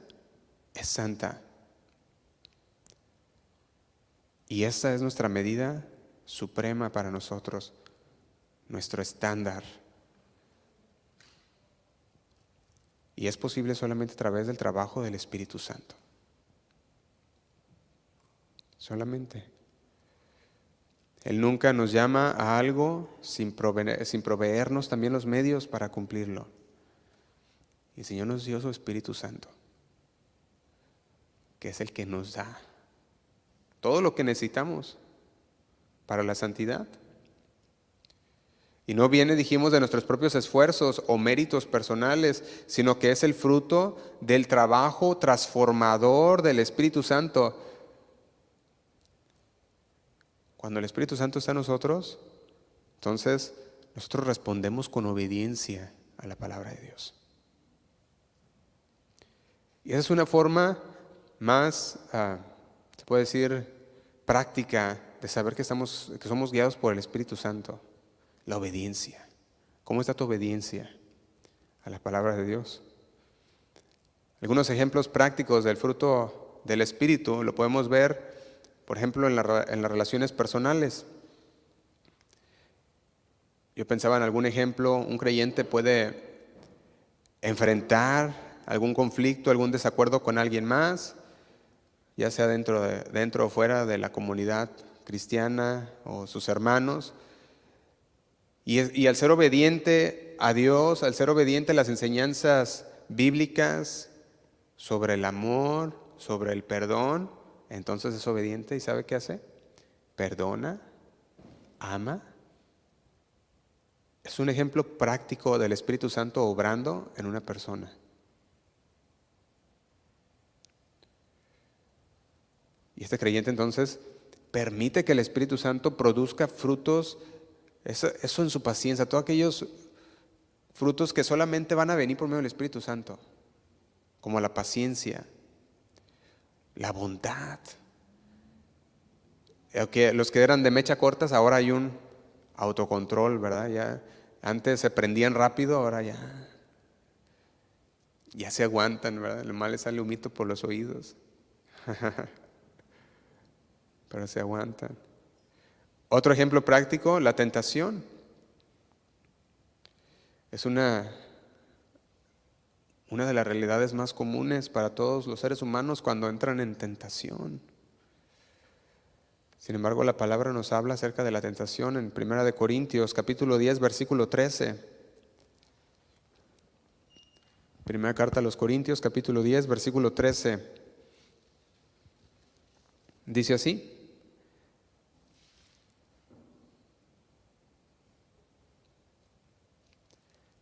es santa. Y esta es nuestra medida suprema para nosotros, nuestro estándar. Y es posible solamente a través del trabajo del Espíritu Santo. Solamente. Él nunca nos llama a algo sin proveernos también los medios para cumplirlo. Y el Señor nos dio su Espíritu Santo, que es el que nos da todo lo que necesitamos para la santidad. Y no viene, dijimos, de nuestros propios esfuerzos o méritos personales, sino que es el fruto del trabajo transformador del Espíritu Santo. Cuando el Espíritu Santo está en nosotros, entonces nosotros respondemos con obediencia a la palabra de Dios. Y esa es una forma más, se puede decir, práctica de saber que somos guiados por el Espíritu Santo. La obediencia. ¿Cómo está tu obediencia a la palabra de Dios? Algunos ejemplos prácticos del fruto del Espíritu lo podemos ver, por ejemplo, en las relaciones personales. Yo pensaba en algún ejemplo, un creyente puede enfrentar algún conflicto, algún desacuerdo con alguien más, ya sea dentro o fuera de la comunidad cristiana o sus hermanos. Y al ser obediente a Dios, al ser obediente a las enseñanzas bíblicas sobre el amor, sobre el perdón, entonces es obediente y ¿sabe qué hace? Perdona, ama. Es un ejemplo práctico del Espíritu Santo obrando en una persona. Y este creyente entonces permite que el Espíritu Santo produzca frutos, eso en su paciencia, todos aquellos frutos que solamente van a venir por medio del Espíritu Santo, como la paciencia, la bondad. Los que eran de mecha cortas, ahora hay un autocontrol, ¿verdad? Ya, antes se prendían rápido, ahora ya se aguantan, ¿verdad? El mal le sale humito por los oídos. Pero se aguantan. Otro ejemplo práctico, la tentación. Es una de las realidades más comunes para todos los seres humanos cuando entran en tentación. Sin embargo, la palabra nos habla acerca de la tentación en 1 Corintios, capítulo 10, versículo 13. Primera carta a los Corintios, capítulo 10, versículo 13. Dice así.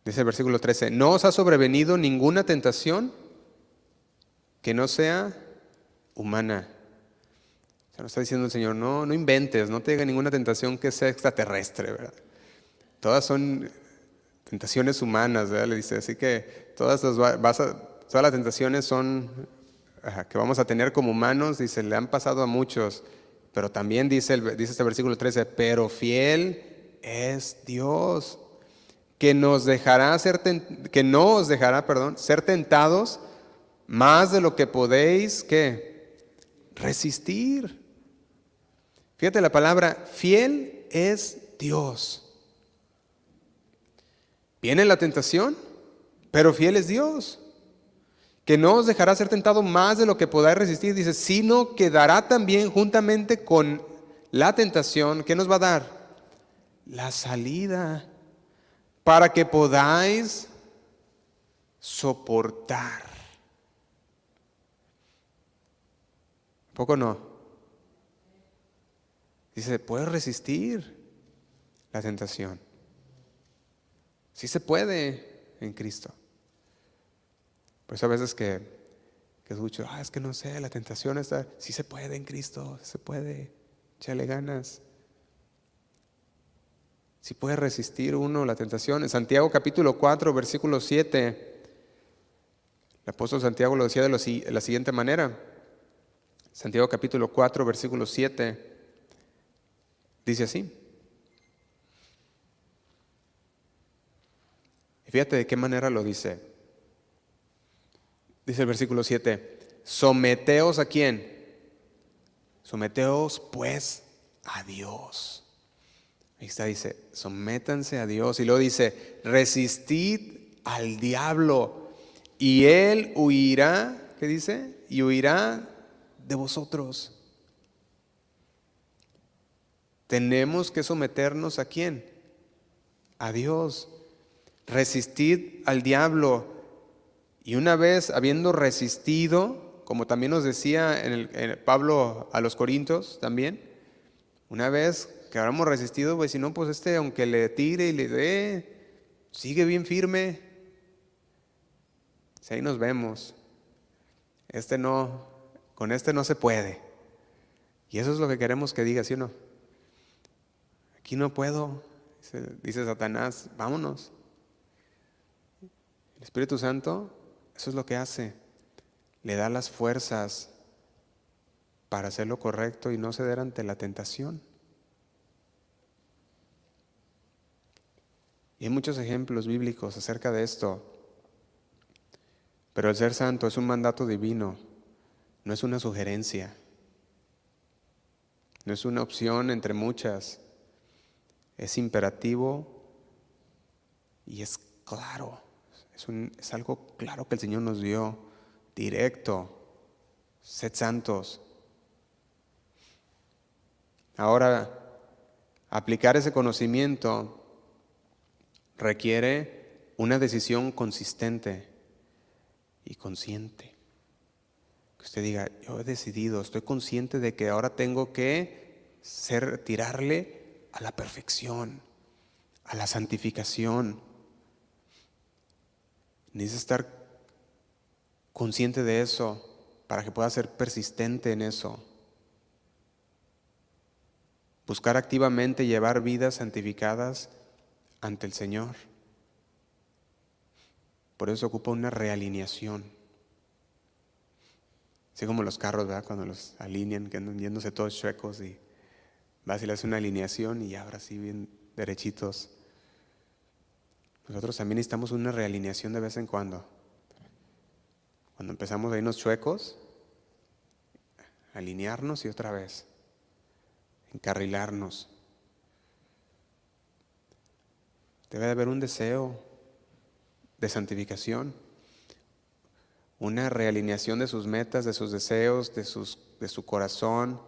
Dice el versículo 13, no os ha sobrevenido ninguna tentación que no sea humana. O sea, nos está diciendo el Señor, no inventes, no te llega ninguna tentación que sea extraterrestre, ¿verdad? Todas son tentaciones humanas, ¿verdad? Le dice, así que todas las tentaciones son que vamos a tener como humanos, dice, le han pasado a muchos, pero también dice este versículo 13, pero fiel es Dios, que no os dejará ser tentados más de lo que podéis, ¿qué? Resistir. Fíjate la palabra, fiel es Dios. Viene la tentación, pero fiel es Dios, que no os dejará ser tentado más de lo que podáis resistir, dice, sino que dará también juntamente con la tentación, ¿qué nos va a dar? La salida, para que podáis soportar. ¿Poco no? Dice, ¿puedes resistir la tentación? Sí se puede en Cristo. Por eso a veces que escucho, es que no sé, la tentación está, sí se puede en Cristo, se puede, échale ganas. Si puede resistir uno la tentación. En Santiago capítulo 4, versículo 7, el apóstol Santiago lo decía de la siguiente manera. Santiago capítulo 4, versículo 7, dice así. Y fíjate de qué manera lo dice. Dice el versículo 7, someteos ¿a quién? Someteos pues a Dios. Ahí está, dice, sométanse a Dios. Y luego dice, resistid al diablo y él huirá, ¿qué dice? Y huirá de vosotros. Tenemos que someternos ¿a quién? A Dios. Resistid al diablo. Y una vez habiendo resistido, como también nos decía en Pablo a los Corintios también, una vez que habremos resistido, pues si no, pues aunque le tire y le dé, sigue bien firme. Si ahí nos vemos. Con este no se puede. Y eso es lo que queremos que diga, ¿sí o no? Aquí no puedo, dice Satanás, vámonos. El Espíritu Santo, eso es lo que hace. Le da las fuerzas para hacer lo correcto y no ceder ante la tentación. Y hay muchos ejemplos bíblicos acerca de esto. Pero el ser santo es un mandato divino, no es una sugerencia, no es una opción entre muchas, es imperativo y es claro, es algo claro que el Señor nos dio, directo, sed santos. Ahora, aplicar ese conocimiento requiere una decisión consistente y consciente. Que usted diga, yo he decidido, estoy consciente de que ahora tengo que tirarle a la perfección, a la santificación. Necesito estar consciente de eso para que pueda ser persistente en eso. buscar activamente llevar vidas santificadas ante el Señor. Por eso ocupa una realineación. Así como los carros, ¿verdad? Cuando los alinean, que andan yéndose todos chuecos y vas y le haces una alineación y ahora sí bien derechitos. Nosotros también necesitamos una realineación de vez en cuando. Cuando empezamos a irnos chuecos, alinearnos y otra vez, encarrilarnos. Debe de haber un deseo de santificación, una realineación de sus metas, de sus deseos, de su corazón,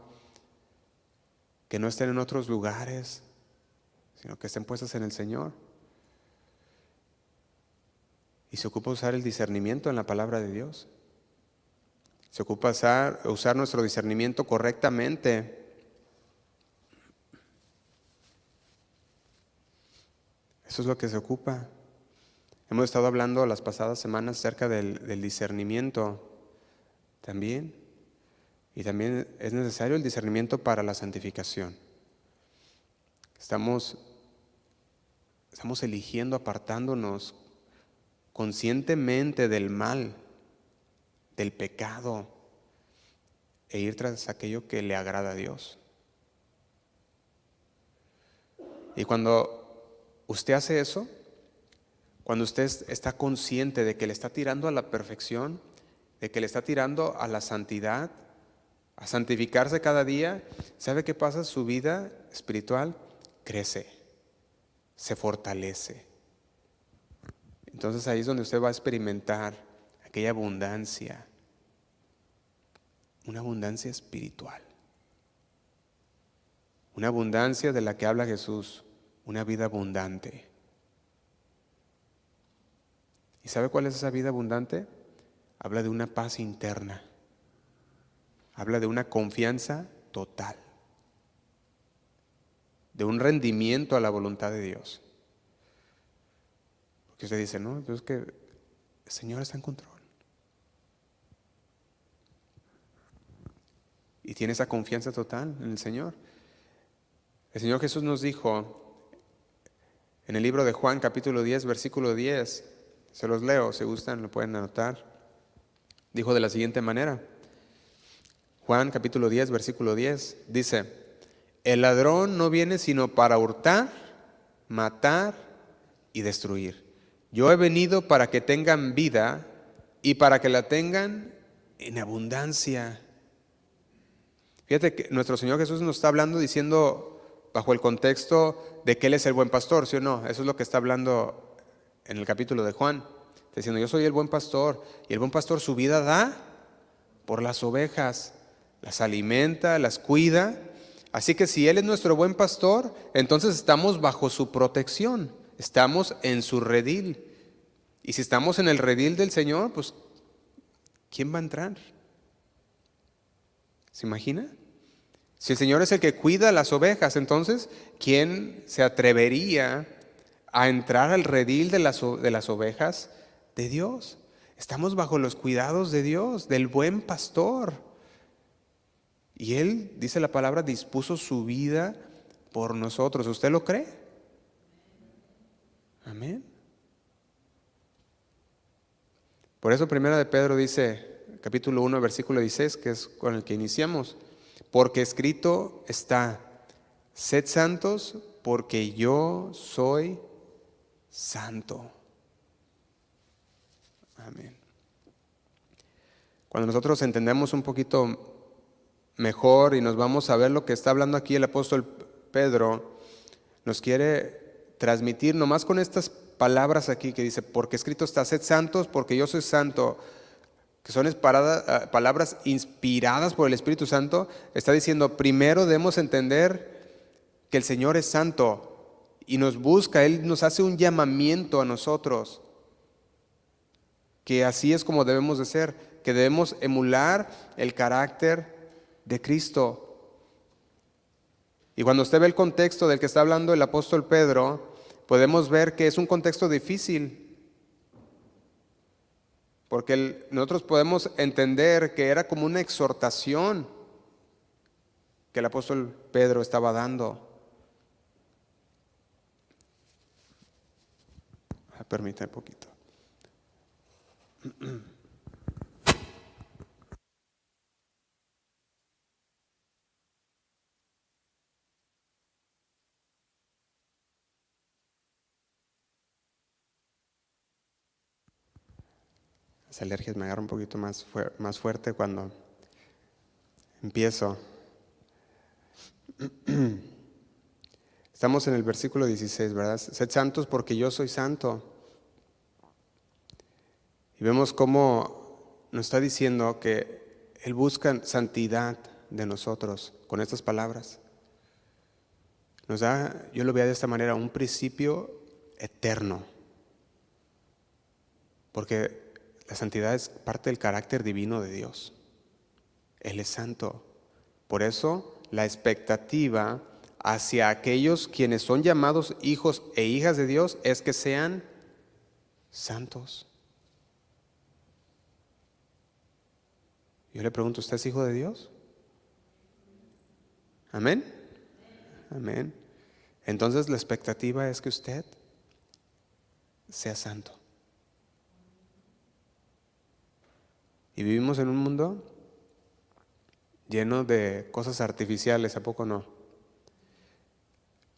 que no estén en otros lugares, sino que estén puestas en el Señor. Y se ocupa usar el discernimiento en la palabra de Dios. Se ocupa usar nuestro discernimiento correctamente. Eso es lo que se ocupa. Hemos estado hablando las pasadas semanas acerca del discernimiento también. Y también es necesario el discernimiento para la santificación. Estamos eligiendo, apartándonos conscientemente del mal, del pecado, e ir tras aquello que le agrada a Dios. Y cuando usted hace eso, cuando usted está consciente de que le está tirando a la perfección, de que le está tirando a la santidad, a santificarse cada día, ¿sabe qué pasa? Su vida espiritual crece, se fortalece. Entonces ahí es donde usted va a experimentar aquella abundancia, una abundancia espiritual, una abundancia de la que habla Jesús, una vida abundante. ¿Y sabe cuál es esa vida abundante? Habla de una paz interna, habla de una confianza total, de un rendimiento a la voluntad de Dios. Porque usted dice, no, pues es que el Señor está en control. Y tiene esa confianza total en el Señor. El Señor Jesús nos dijo en el libro de Juan, capítulo 10, versículo 10, se los leo, si gustan lo pueden anotar. Dijo de la siguiente manera, Juan capítulo 10, versículo 10, dice: el ladrón no viene sino para hurtar, matar y destruir. Yo he venido para que tengan vida y para que la tengan en abundancia. Fíjate que nuestro Señor Jesús nos está hablando diciendo bajo el contexto de que Él es el buen pastor, ¿sí o no? Eso es lo que está hablando en el capítulo de Juan. Está diciendo, yo soy el buen pastor, y el buen pastor su vida da por las ovejas, las alimenta, las cuida. Así que si Él es nuestro buen pastor, entonces estamos bajo su protección, estamos en su redil. Y si estamos en el redil del Señor, pues ¿quién va a entrar? ¿Se imagina? Si el Señor es el que cuida las ovejas, entonces ¿quién se atrevería a entrar al redil de las ovejas de Dios? Estamos bajo los cuidados de Dios, del buen pastor. Y Él, dice la palabra, dispuso su vida por nosotros. ¿Usted lo cree? Amén. Por eso Primera de Pedro dice, capítulo 1, versículo 16, que es con el que iniciamos, porque escrito está, sed santos porque yo soy santo. Amén. Cuando nosotros entendemos un poquito mejor y nos vamos a ver lo que está hablando aquí el apóstol Pedro, nos quiere transmitir nomás con estas palabras aquí que dice, porque escrito está, sed santos porque yo soy santo, que son palabras inspiradas por el Espíritu Santo. Está diciendo, primero debemos entender que el Señor es santo y nos busca, Él nos hace un llamamiento a nosotros, que así es como debemos de ser, que debemos emular el carácter de Cristo. Y cuando usted ve el contexto del que está hablando el apóstol Pedro, podemos ver que es un contexto difícil, porque nosotros podemos entender que era como una exhortación, que el apóstol Pedro estaba dando. Permítame un poquito. Las alergias me agarran un poquito más fuerte cuando empiezo. Estamos en el versículo 16, ¿verdad? Sed santos porque yo soy santo. Y vemos cómo nos está diciendo que Él busca santidad de nosotros con estas palabras. Nos da, yo lo veo de esta manera, un principio eterno. Porque la santidad es parte del carácter divino de Dios. Él es santo. Por eso la expectativa hacia aquellos quienes son llamados hijos e hijas de Dios es que sean santos. Yo le pregunto, ¿usted es hijo de Dios? ¿Amén? Amén. Entonces la expectativa es que usted sea santo. Y vivimos en un mundo lleno de cosas artificiales, ¿a poco no?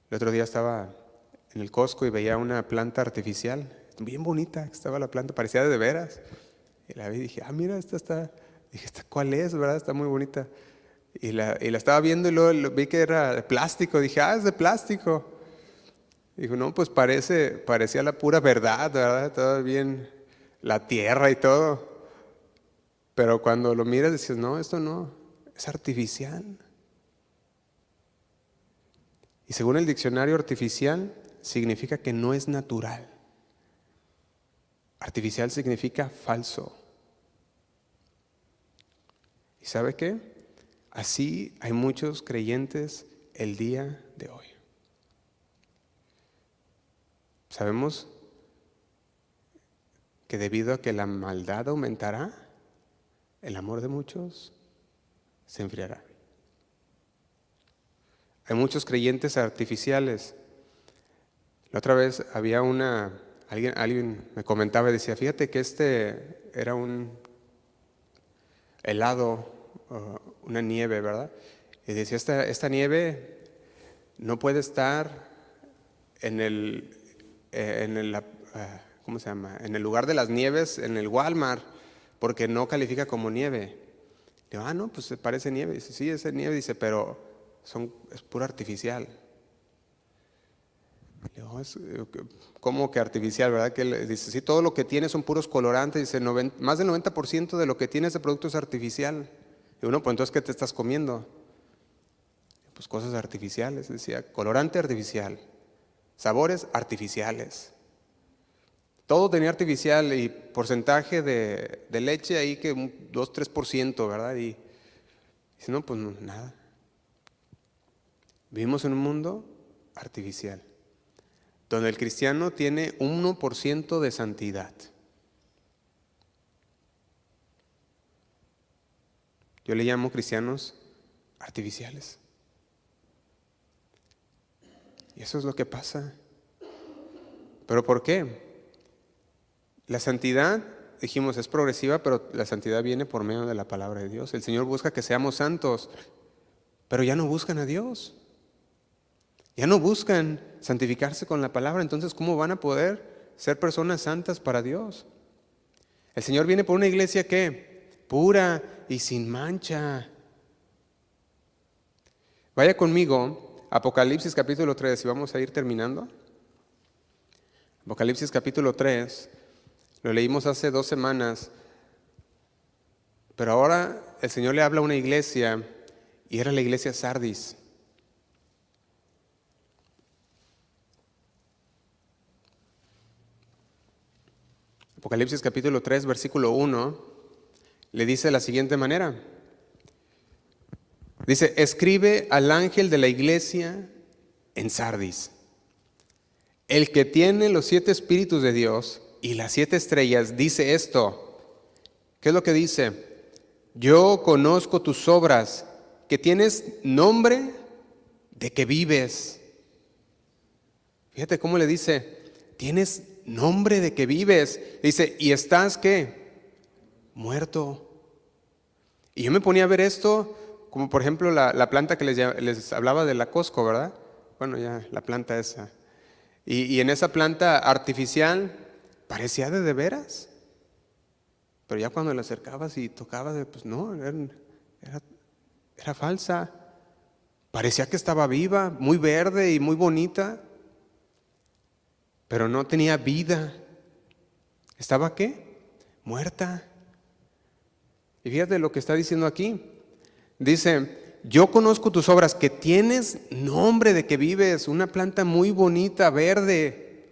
El otro día estaba en el Costco y veía una planta artificial, bien bonita, estaba la planta, parecía de veras. Y la vi y dije, mira, esta está, dije, ¿esta cuál es, verdad? Está muy bonita. Y la estaba viendo y luego vi que era de plástico, dije, es de plástico. Dijo, no, pues parecía la pura verdad, ¿verdad? Todo bien, la tierra y todo. Pero cuando lo miras dices, no, esto no, es artificial. Y según el diccionario, artificial significa que no es natural. Artificial significa falso. ¿Y sabe qué? Así hay muchos creyentes el día de hoy. Sabemos que debido a que la maldad aumentará, el amor de muchos se enfriará. Hay muchos creyentes artificiales. La otra vez había alguien me comentaba y decía, fíjate que este era un helado, una nieve, ¿verdad? Y decía, esta nieve no puede estar en el ¿cómo se llama? En el lugar de las nieves, en el Walmart, porque no califica como nieve. Digo, no, pues se parece nieve. Dice, sí, es nieve, dice, pero es pura artificial. Digo, ¿cómo que artificial, verdad? Que dice, sí, todo lo que tiene son puros colorantes. Dice, más del 90% de lo que tiene ese producto es artificial. Digo, no, pues entonces, ¿qué te estás comiendo? Pues cosas artificiales, decía, colorante artificial, sabores artificiales. Todo tenía artificial y porcentaje de leche ahí que un 2-3%, ¿verdad? Y dice, no, pues no, nada. Vivimos en un mundo artificial, donde el cristiano tiene 1% de santidad. Yo le llamo cristianos artificiales. Y eso es lo que pasa. ¿Pero por qué? La santidad, dijimos, es progresiva, pero la santidad viene por medio de la palabra de Dios. El Señor busca que seamos santos, pero ya no buscan a Dios. Ya no buscan santificarse con la palabra. Entonces, ¿cómo van a poder ser personas santas para Dios? El Señor viene por una iglesia ¿qué? Pura y sin mancha. Vaya conmigo, Apocalipsis capítulo 3, y vamos a ir terminando. Apocalipsis capítulo 3. Lo leímos hace 2 semanas, pero ahora el Señor le habla a una iglesia y era la iglesia Sardis. Apocalipsis capítulo 3, versículo 1, le dice de la siguiente manera. Dice, escribe al ángel de la iglesia en Sardis, el que tiene los 7 espíritus de Dios y las 7 estrellas, dice esto. ¿Qué es lo que dice? Yo conozco tus obras que tienes nombre de que vives. Fíjate cómo le dice, tienes nombre de que vives. Dice, ¿y estás qué? Muerto. Y yo me ponía a ver esto, como por ejemplo la planta que les hablaba de la Costco, ¿verdad? Bueno, ya la planta esa. Y en esa planta artificial parecía de veras. Pero ya cuando la acercabas y tocabas, pues no, era falsa. Parecía que estaba viva, muy verde y muy bonita, pero no tenía vida. ¿Estaba qué? Muerta. Y fíjate lo que está diciendo aquí. Dice, yo conozco tus obras, que tienes nombre de que vives, una planta muy bonita, verde,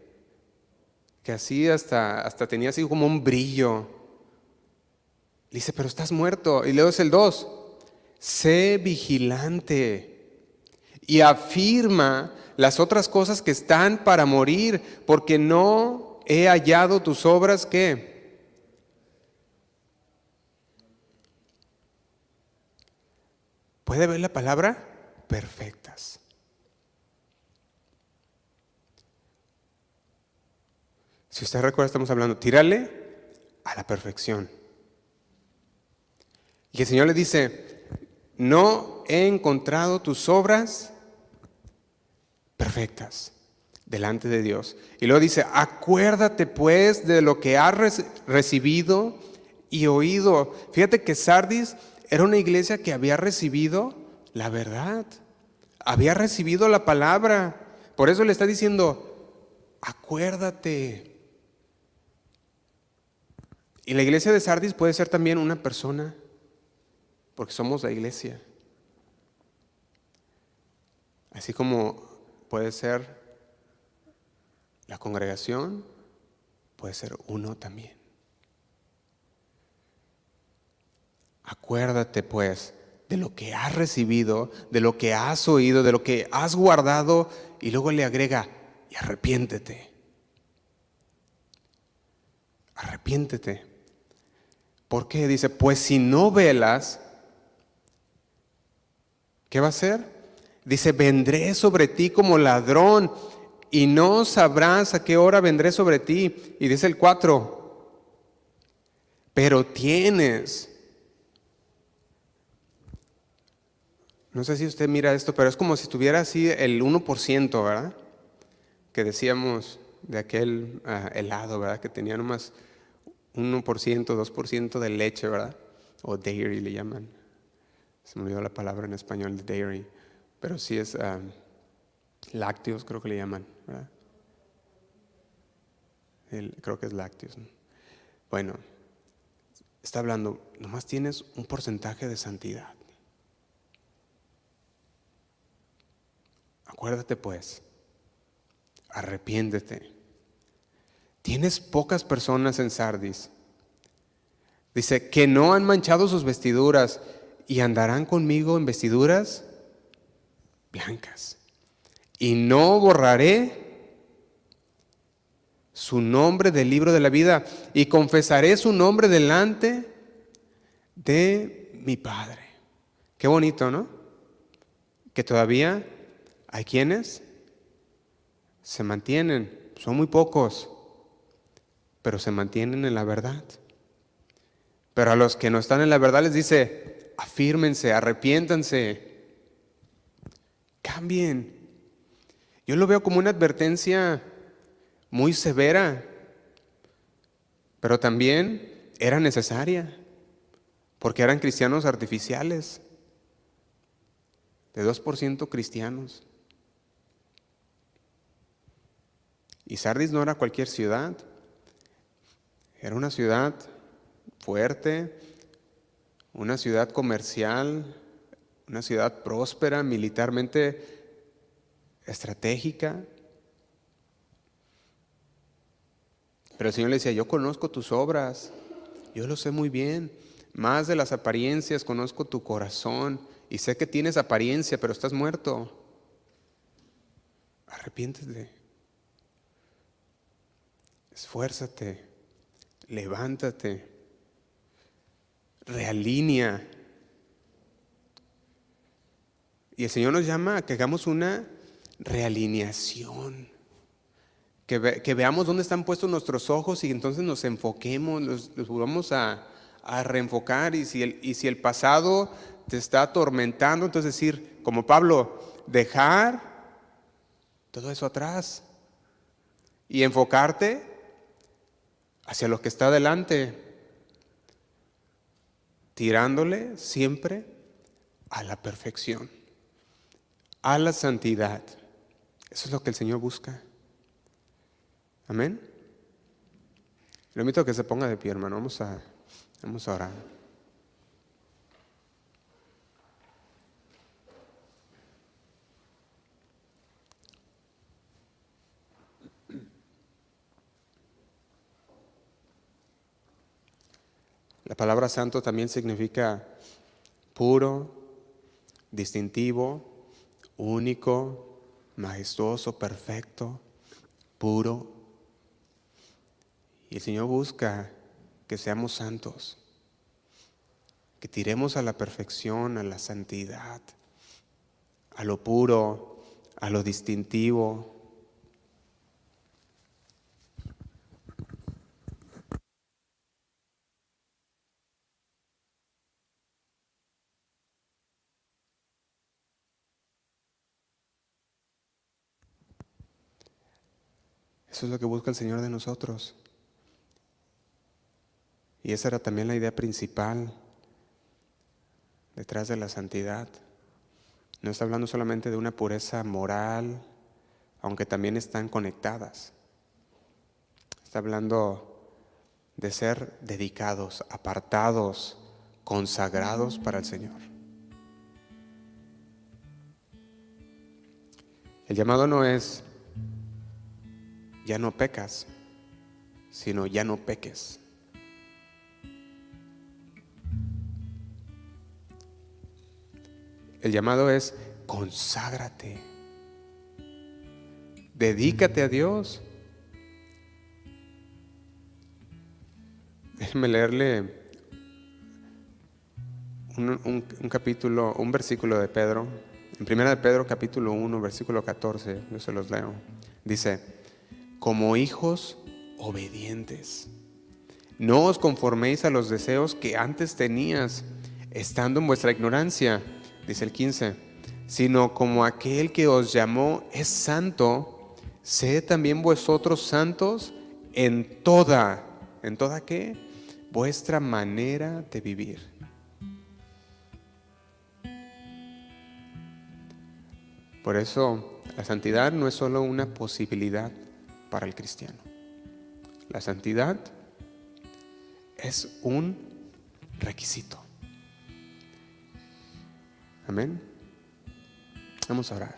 que así hasta tenía así como un brillo. Dice, pero estás muerto. Y luego es el 2. Sé vigilante y afirma las otras cosas que están para morir, porque no he hallado tus obras, ¿qué? ¿Puede ver la palabra? Perfectas. Si usted recuerda, estamos hablando, tírale a la perfección. Y el Señor le dice, no he encontrado tus obras perfectas delante de Dios. Y luego dice, acuérdate pues de lo que has recibido y oído. Fíjate que Sardis era una iglesia que había recibido la verdad, había recibido la palabra. Por eso le está diciendo, acuérdate. Y la iglesia de Sardis puede ser también una persona, porque somos la iglesia. Así como puede ser la congregación, puede ser uno también. Acuérdate pues de lo que has recibido, de lo que has oído, de lo que has guardado, y luego le agrega, y arrepiéntete. Arrepiéntete. ¿Por qué? Dice, pues si no velas, ¿qué va a hacer? Dice, vendré sobre ti como ladrón y no sabrás a qué hora vendré sobre ti. Y dice el 4, pero tienes. No sé si usted mira esto, pero es como si estuviera así el 1%, ¿verdad? Que decíamos de aquel helado, ¿verdad? Que tenía nomás 1%, 2% de leche, ¿verdad? O dairy le llaman. Se me olvidó la palabra en español de dairy, pero sí es lácteos, creo que le llaman, ¿verdad? Creo que es lácteos, ¿no? Bueno, está hablando, nomás tienes un porcentaje de santidad. Acuérdate pues, arrepiéntete. Tienes pocas personas en Sardis. Dice, que no han manchado sus vestiduras y andarán conmigo en vestiduras blancas. Y no borraré su nombre del libro de la vida y confesaré su nombre delante de mi Padre. Qué bonito, ¿no? Que todavía hay quienes se mantienen, son muy pocos, pero se mantienen en la verdad. Pero a los que no están en la verdad les dice, afírmense, arrepiéntanse, cambien. Yo lo veo como una advertencia muy severa, pero también era necesaria, porque eran cristianos artificiales, de 2% cristianos. Y Sardis no era cualquier ciudad, era una ciudad fuerte, una ciudad comercial, una ciudad próspera, militarmente estratégica. Pero el Señor le decía, yo conozco tus obras, yo lo sé muy bien, más de las apariencias, conozco tu corazón y sé que tienes apariencia, pero estás muerto. Arrepiéntete, esfuérzate, levántate, realinea. Y el Señor nos llama a que hagamos una realineación, que veamos dónde están puestos nuestros ojos y entonces nos enfoquemos, los volvamos a reenfocar. Y si el pasado te está atormentando, entonces decir, como Pablo, dejar todo eso atrás y enfocarte hacia lo que está adelante, tirándole siempre a la perfección, a la santidad. Eso es lo que el Señor busca. Amén. Le invito a que se ponga de pie, hermano. Vamos a orar. La palabra santo también significa puro, distintivo, único, majestuoso, perfecto, puro. Y el Señor busca que seamos santos, que tiremos a la perfección, a la santidad, a lo puro, a lo distintivo. Eso es lo que busca el Señor de nosotros. Y esa era también la idea principal detrás de la santidad. No está hablando solamente de una pureza moral, aunque también están conectadas. Está hablando de ser dedicados, apartados, consagrados para el Señor. El llamado no es ya no pecas, sino ya no peques. El llamado es conságrate, dedícate a Dios. Déjenme leerle un capítulo, un versículo de Pedro. En 1 de Pedro capítulo 1, versículo 14, yo se los leo. Dice, como hijos obedientes, no os conforméis a los deseos que antes tenías, estando en vuestra ignorancia. Dice el 15, sino como aquel que os llamó es santo, sed también vosotros santos en toda ¿qué? Vuestra manera de vivir. Por eso la santidad no es solo una posibilidad para el cristiano. La santidad es un requisito. Amén. Vamos a orar.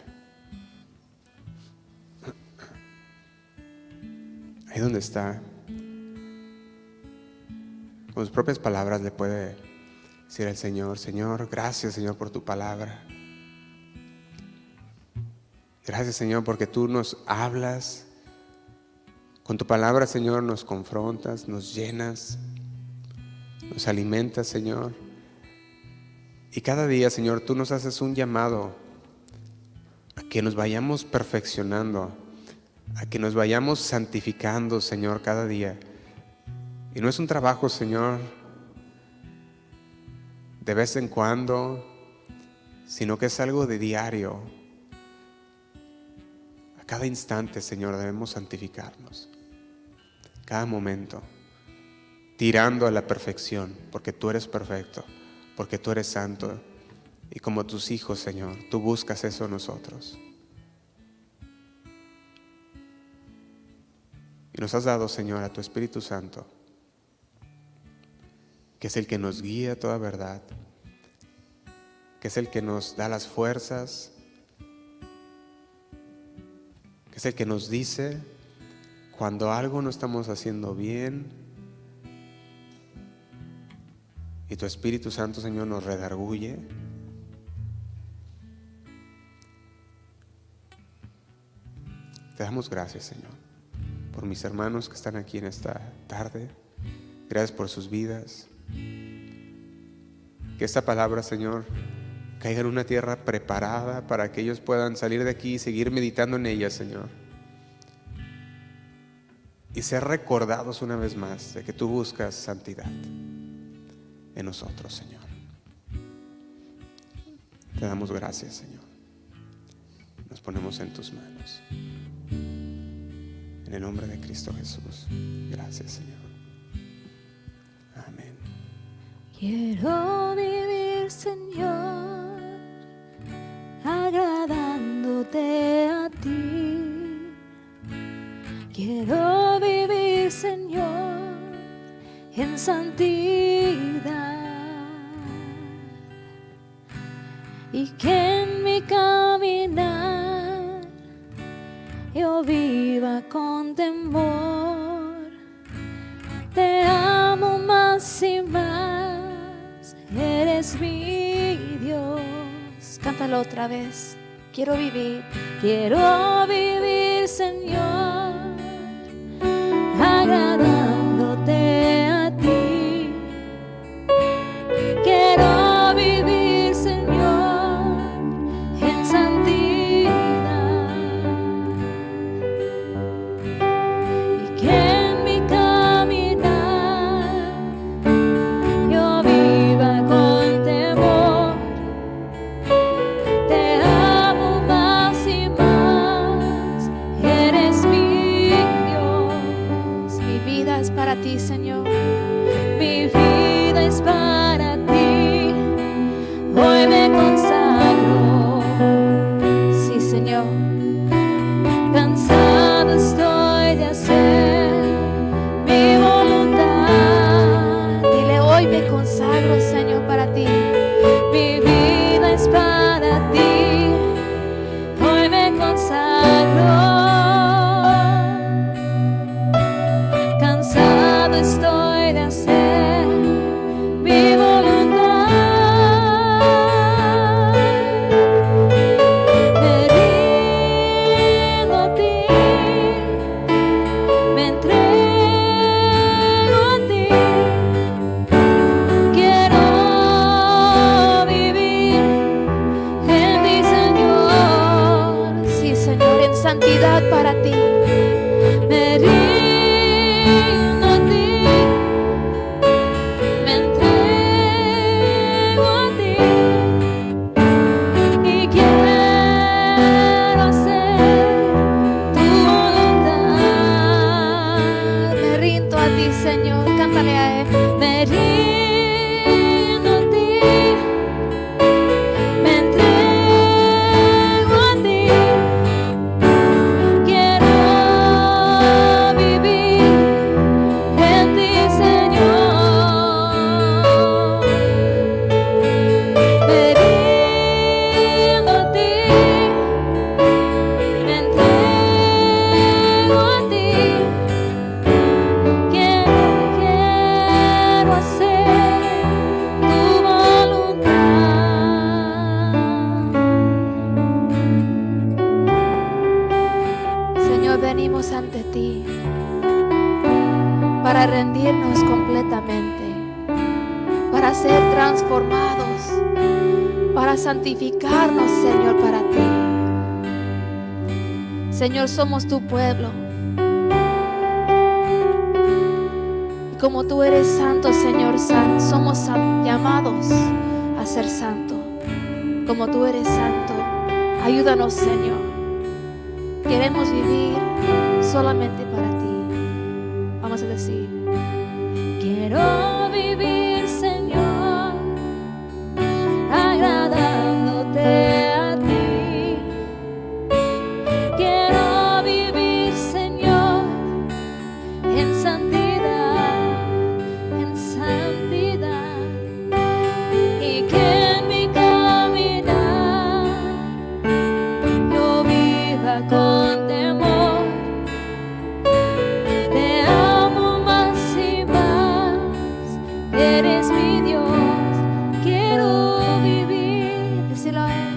Ahí donde está, con sus propias palabras le puede decir al Señor, Señor, gracias Señor por tu palabra. Gracias Señor porque tú nos hablas. Con tu palabra Señor nos confrontas, nos llenas, nos alimentas Señor. Y cada día Señor tú nos haces un llamado a que nos vayamos perfeccionando, a que nos vayamos santificando Señor cada día. Y no es un trabajo Señor de vez en cuando, sino que es algo de diario. A cada instante Señor debemos santificarnos, cada momento, tirando a la perfección, porque tú eres perfecto, porque tú eres santo, y como tus hijos Señor, tú buscas eso en nosotros. Y nos has dado Señor a tu Espíritu Santo, que es el que nos guía a toda verdad, que es el que nos da las fuerzas, que es el que nos dice cuando algo no estamos haciendo bien. Y tu Espíritu Santo, Señor, nos redarguye. Te damos gracias, Señor, por mis hermanos que están aquí en esta tarde. Gracias por sus vidas. Que esta palabra, Señor, caiga en una tierra preparada para que ellos puedan salir de aquí y seguir meditando en ella, Señor. Y ser recordados una vez más de que tú buscas santidad en nosotros, Señor. Te damos gracias, Señor. Nos ponemos en tus manos. En el nombre de Cristo Jesús. Gracias, Señor. Amén. Quiero vivir, Señor, agradándote a ti. Quiero vivir, Señor, en santidad. Y que en mi caminar yo viva con temor. Te amo más y más, eres mi Dios. Cántalo otra vez. Quiero vivir, Señor, agradándote a ti. Quiero vivir, Señor, en santidad. Y que en mi caminar yo viva con temor. Te amo más y más, eres mi Dios. Mi vida es para ti, Señor. Mi vida es para ti. Hoy me consagro. Sí, Señor. Cansado estoy de hacer mi voluntad. Dile, hoy me consagro, Señor, para ti. Mi vida es para ti. Hoy me consagro. Cansado estoy de hacer mi voluntad. Me rindo a ti, me entrego a ti. Quiero vivir en ti, Señor. Sí, Señor, en santidad para ti. Me rindo a ti, me entrego a ti. Y quiero hacer tu voluntad. Me rindo a ti, Señor. Cántale a él. Me rindo a ti, me entrego a ti. Quiero vivir en ti, Señor. Me rindo a ti, me entrego a ti. Quiero hacer tu voluntad. Señor, venimos ante ti para rendirnos completamente, para ser transformados, para santificarnos, Señor, para ti. Señor, somos tu pueblo. Y como tú eres santo, Señor, somos llamados a ser santo. Como tú eres santo, ayúdanos, Señor. Queremos vivir solamente para ti. Vamos a decir, quiero vivir, Señor, agradándote a ti. Quiero vivir, Señor, en santidad, en santidad. Y que en mi caminar yo viva con temor. Te amo más y más, eres mi Dios. Quiero vivir, díselo a él.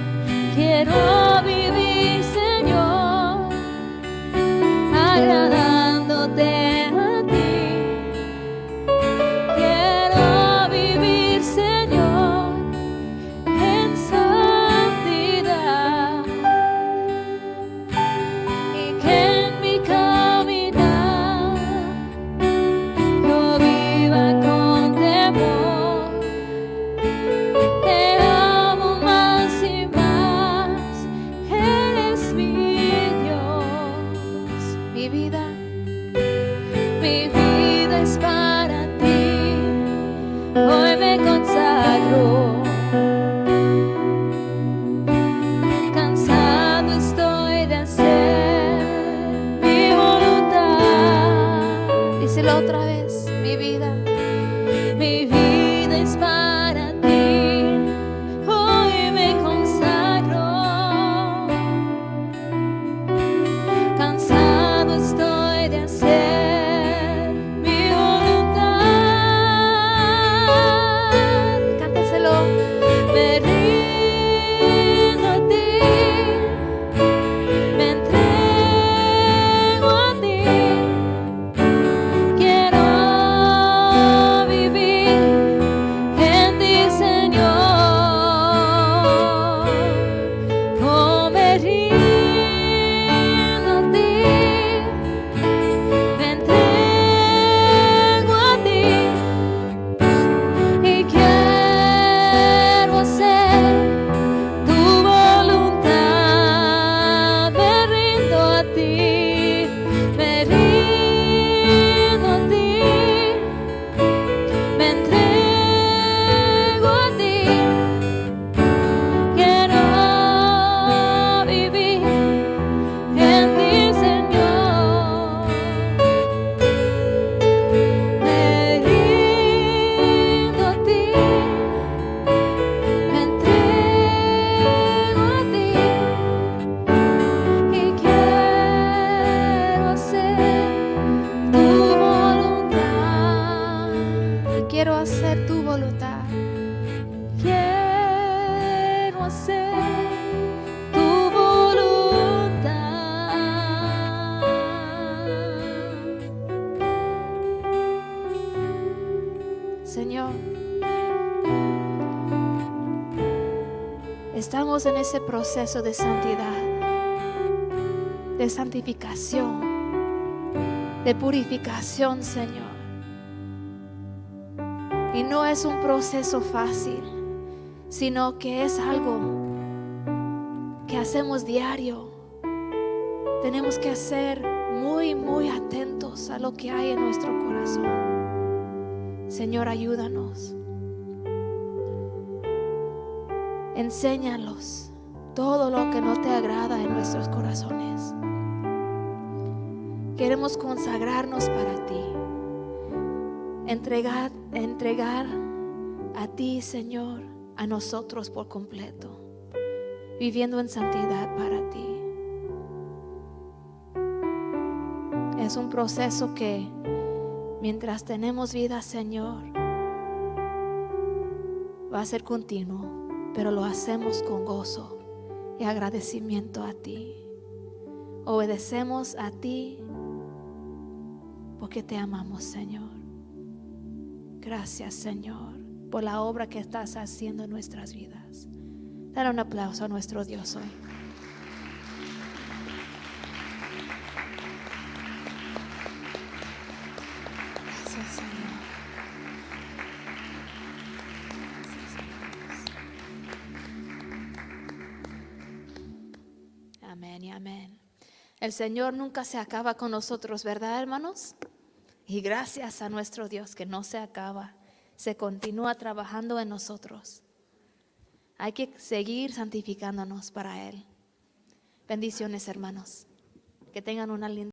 Quiero vivir, Señor, agradándote a ti. Quiero vivir, Señor, en santidad. hoy me consagro. Cansado estoy de hacer mi voluntad. Díselo otra vez, mi vida es para ti. Hoy me consagro. Cansado estoy de hacer mi voluntad. Cántaselo. Me rindo a ti, me entrego a ti. Quiero vivir en ti, Señor. Oh, me rindo a ti, me entrego a ti y quiero hacer tu voluntad. Me rindo a ti, me rindo a ti, me entrego a ti. Quiero vivir en ti, Señor. Me rindo a ti, me entrego a ti y quiero hacer tu voluntad. Quiero hacer tu voluntad. Quiero hacer tu voluntad. Señor, estamos en ese proceso de santidad, de santificación, de purificación, Señor. Y no es un proceso fácil, sino que es algo que hacemos diario. Tenemos que ser muy, muy atentos a lo que hay en nuestro corazón. Señor, ayúdanos. Enséñanos todo lo que no te agrada en nuestros corazones. Queremos consagrarnos para ti. Entregar a ti, Señor, a nosotros por completo, viviendo en santidad para ti. Es un proceso que mientras tenemos vida, Señor, va a ser continuo, pero lo hacemos con gozo y agradecimiento a ti. Obedecemos a ti porque te amamos, Señor. Gracias, Señor, por la obra que estás haciendo en nuestras vidas. Dale un aplauso a nuestro Dios hoy. Gracias, Señor. Amén y amén. El Señor nunca se acaba con nosotros, ¿verdad, hermanos? Y gracias a nuestro Dios que no se acaba, se continúa trabajando en nosotros. Hay que seguir santificándonos para Él. Bendiciones, hermanos. Que tengan una linda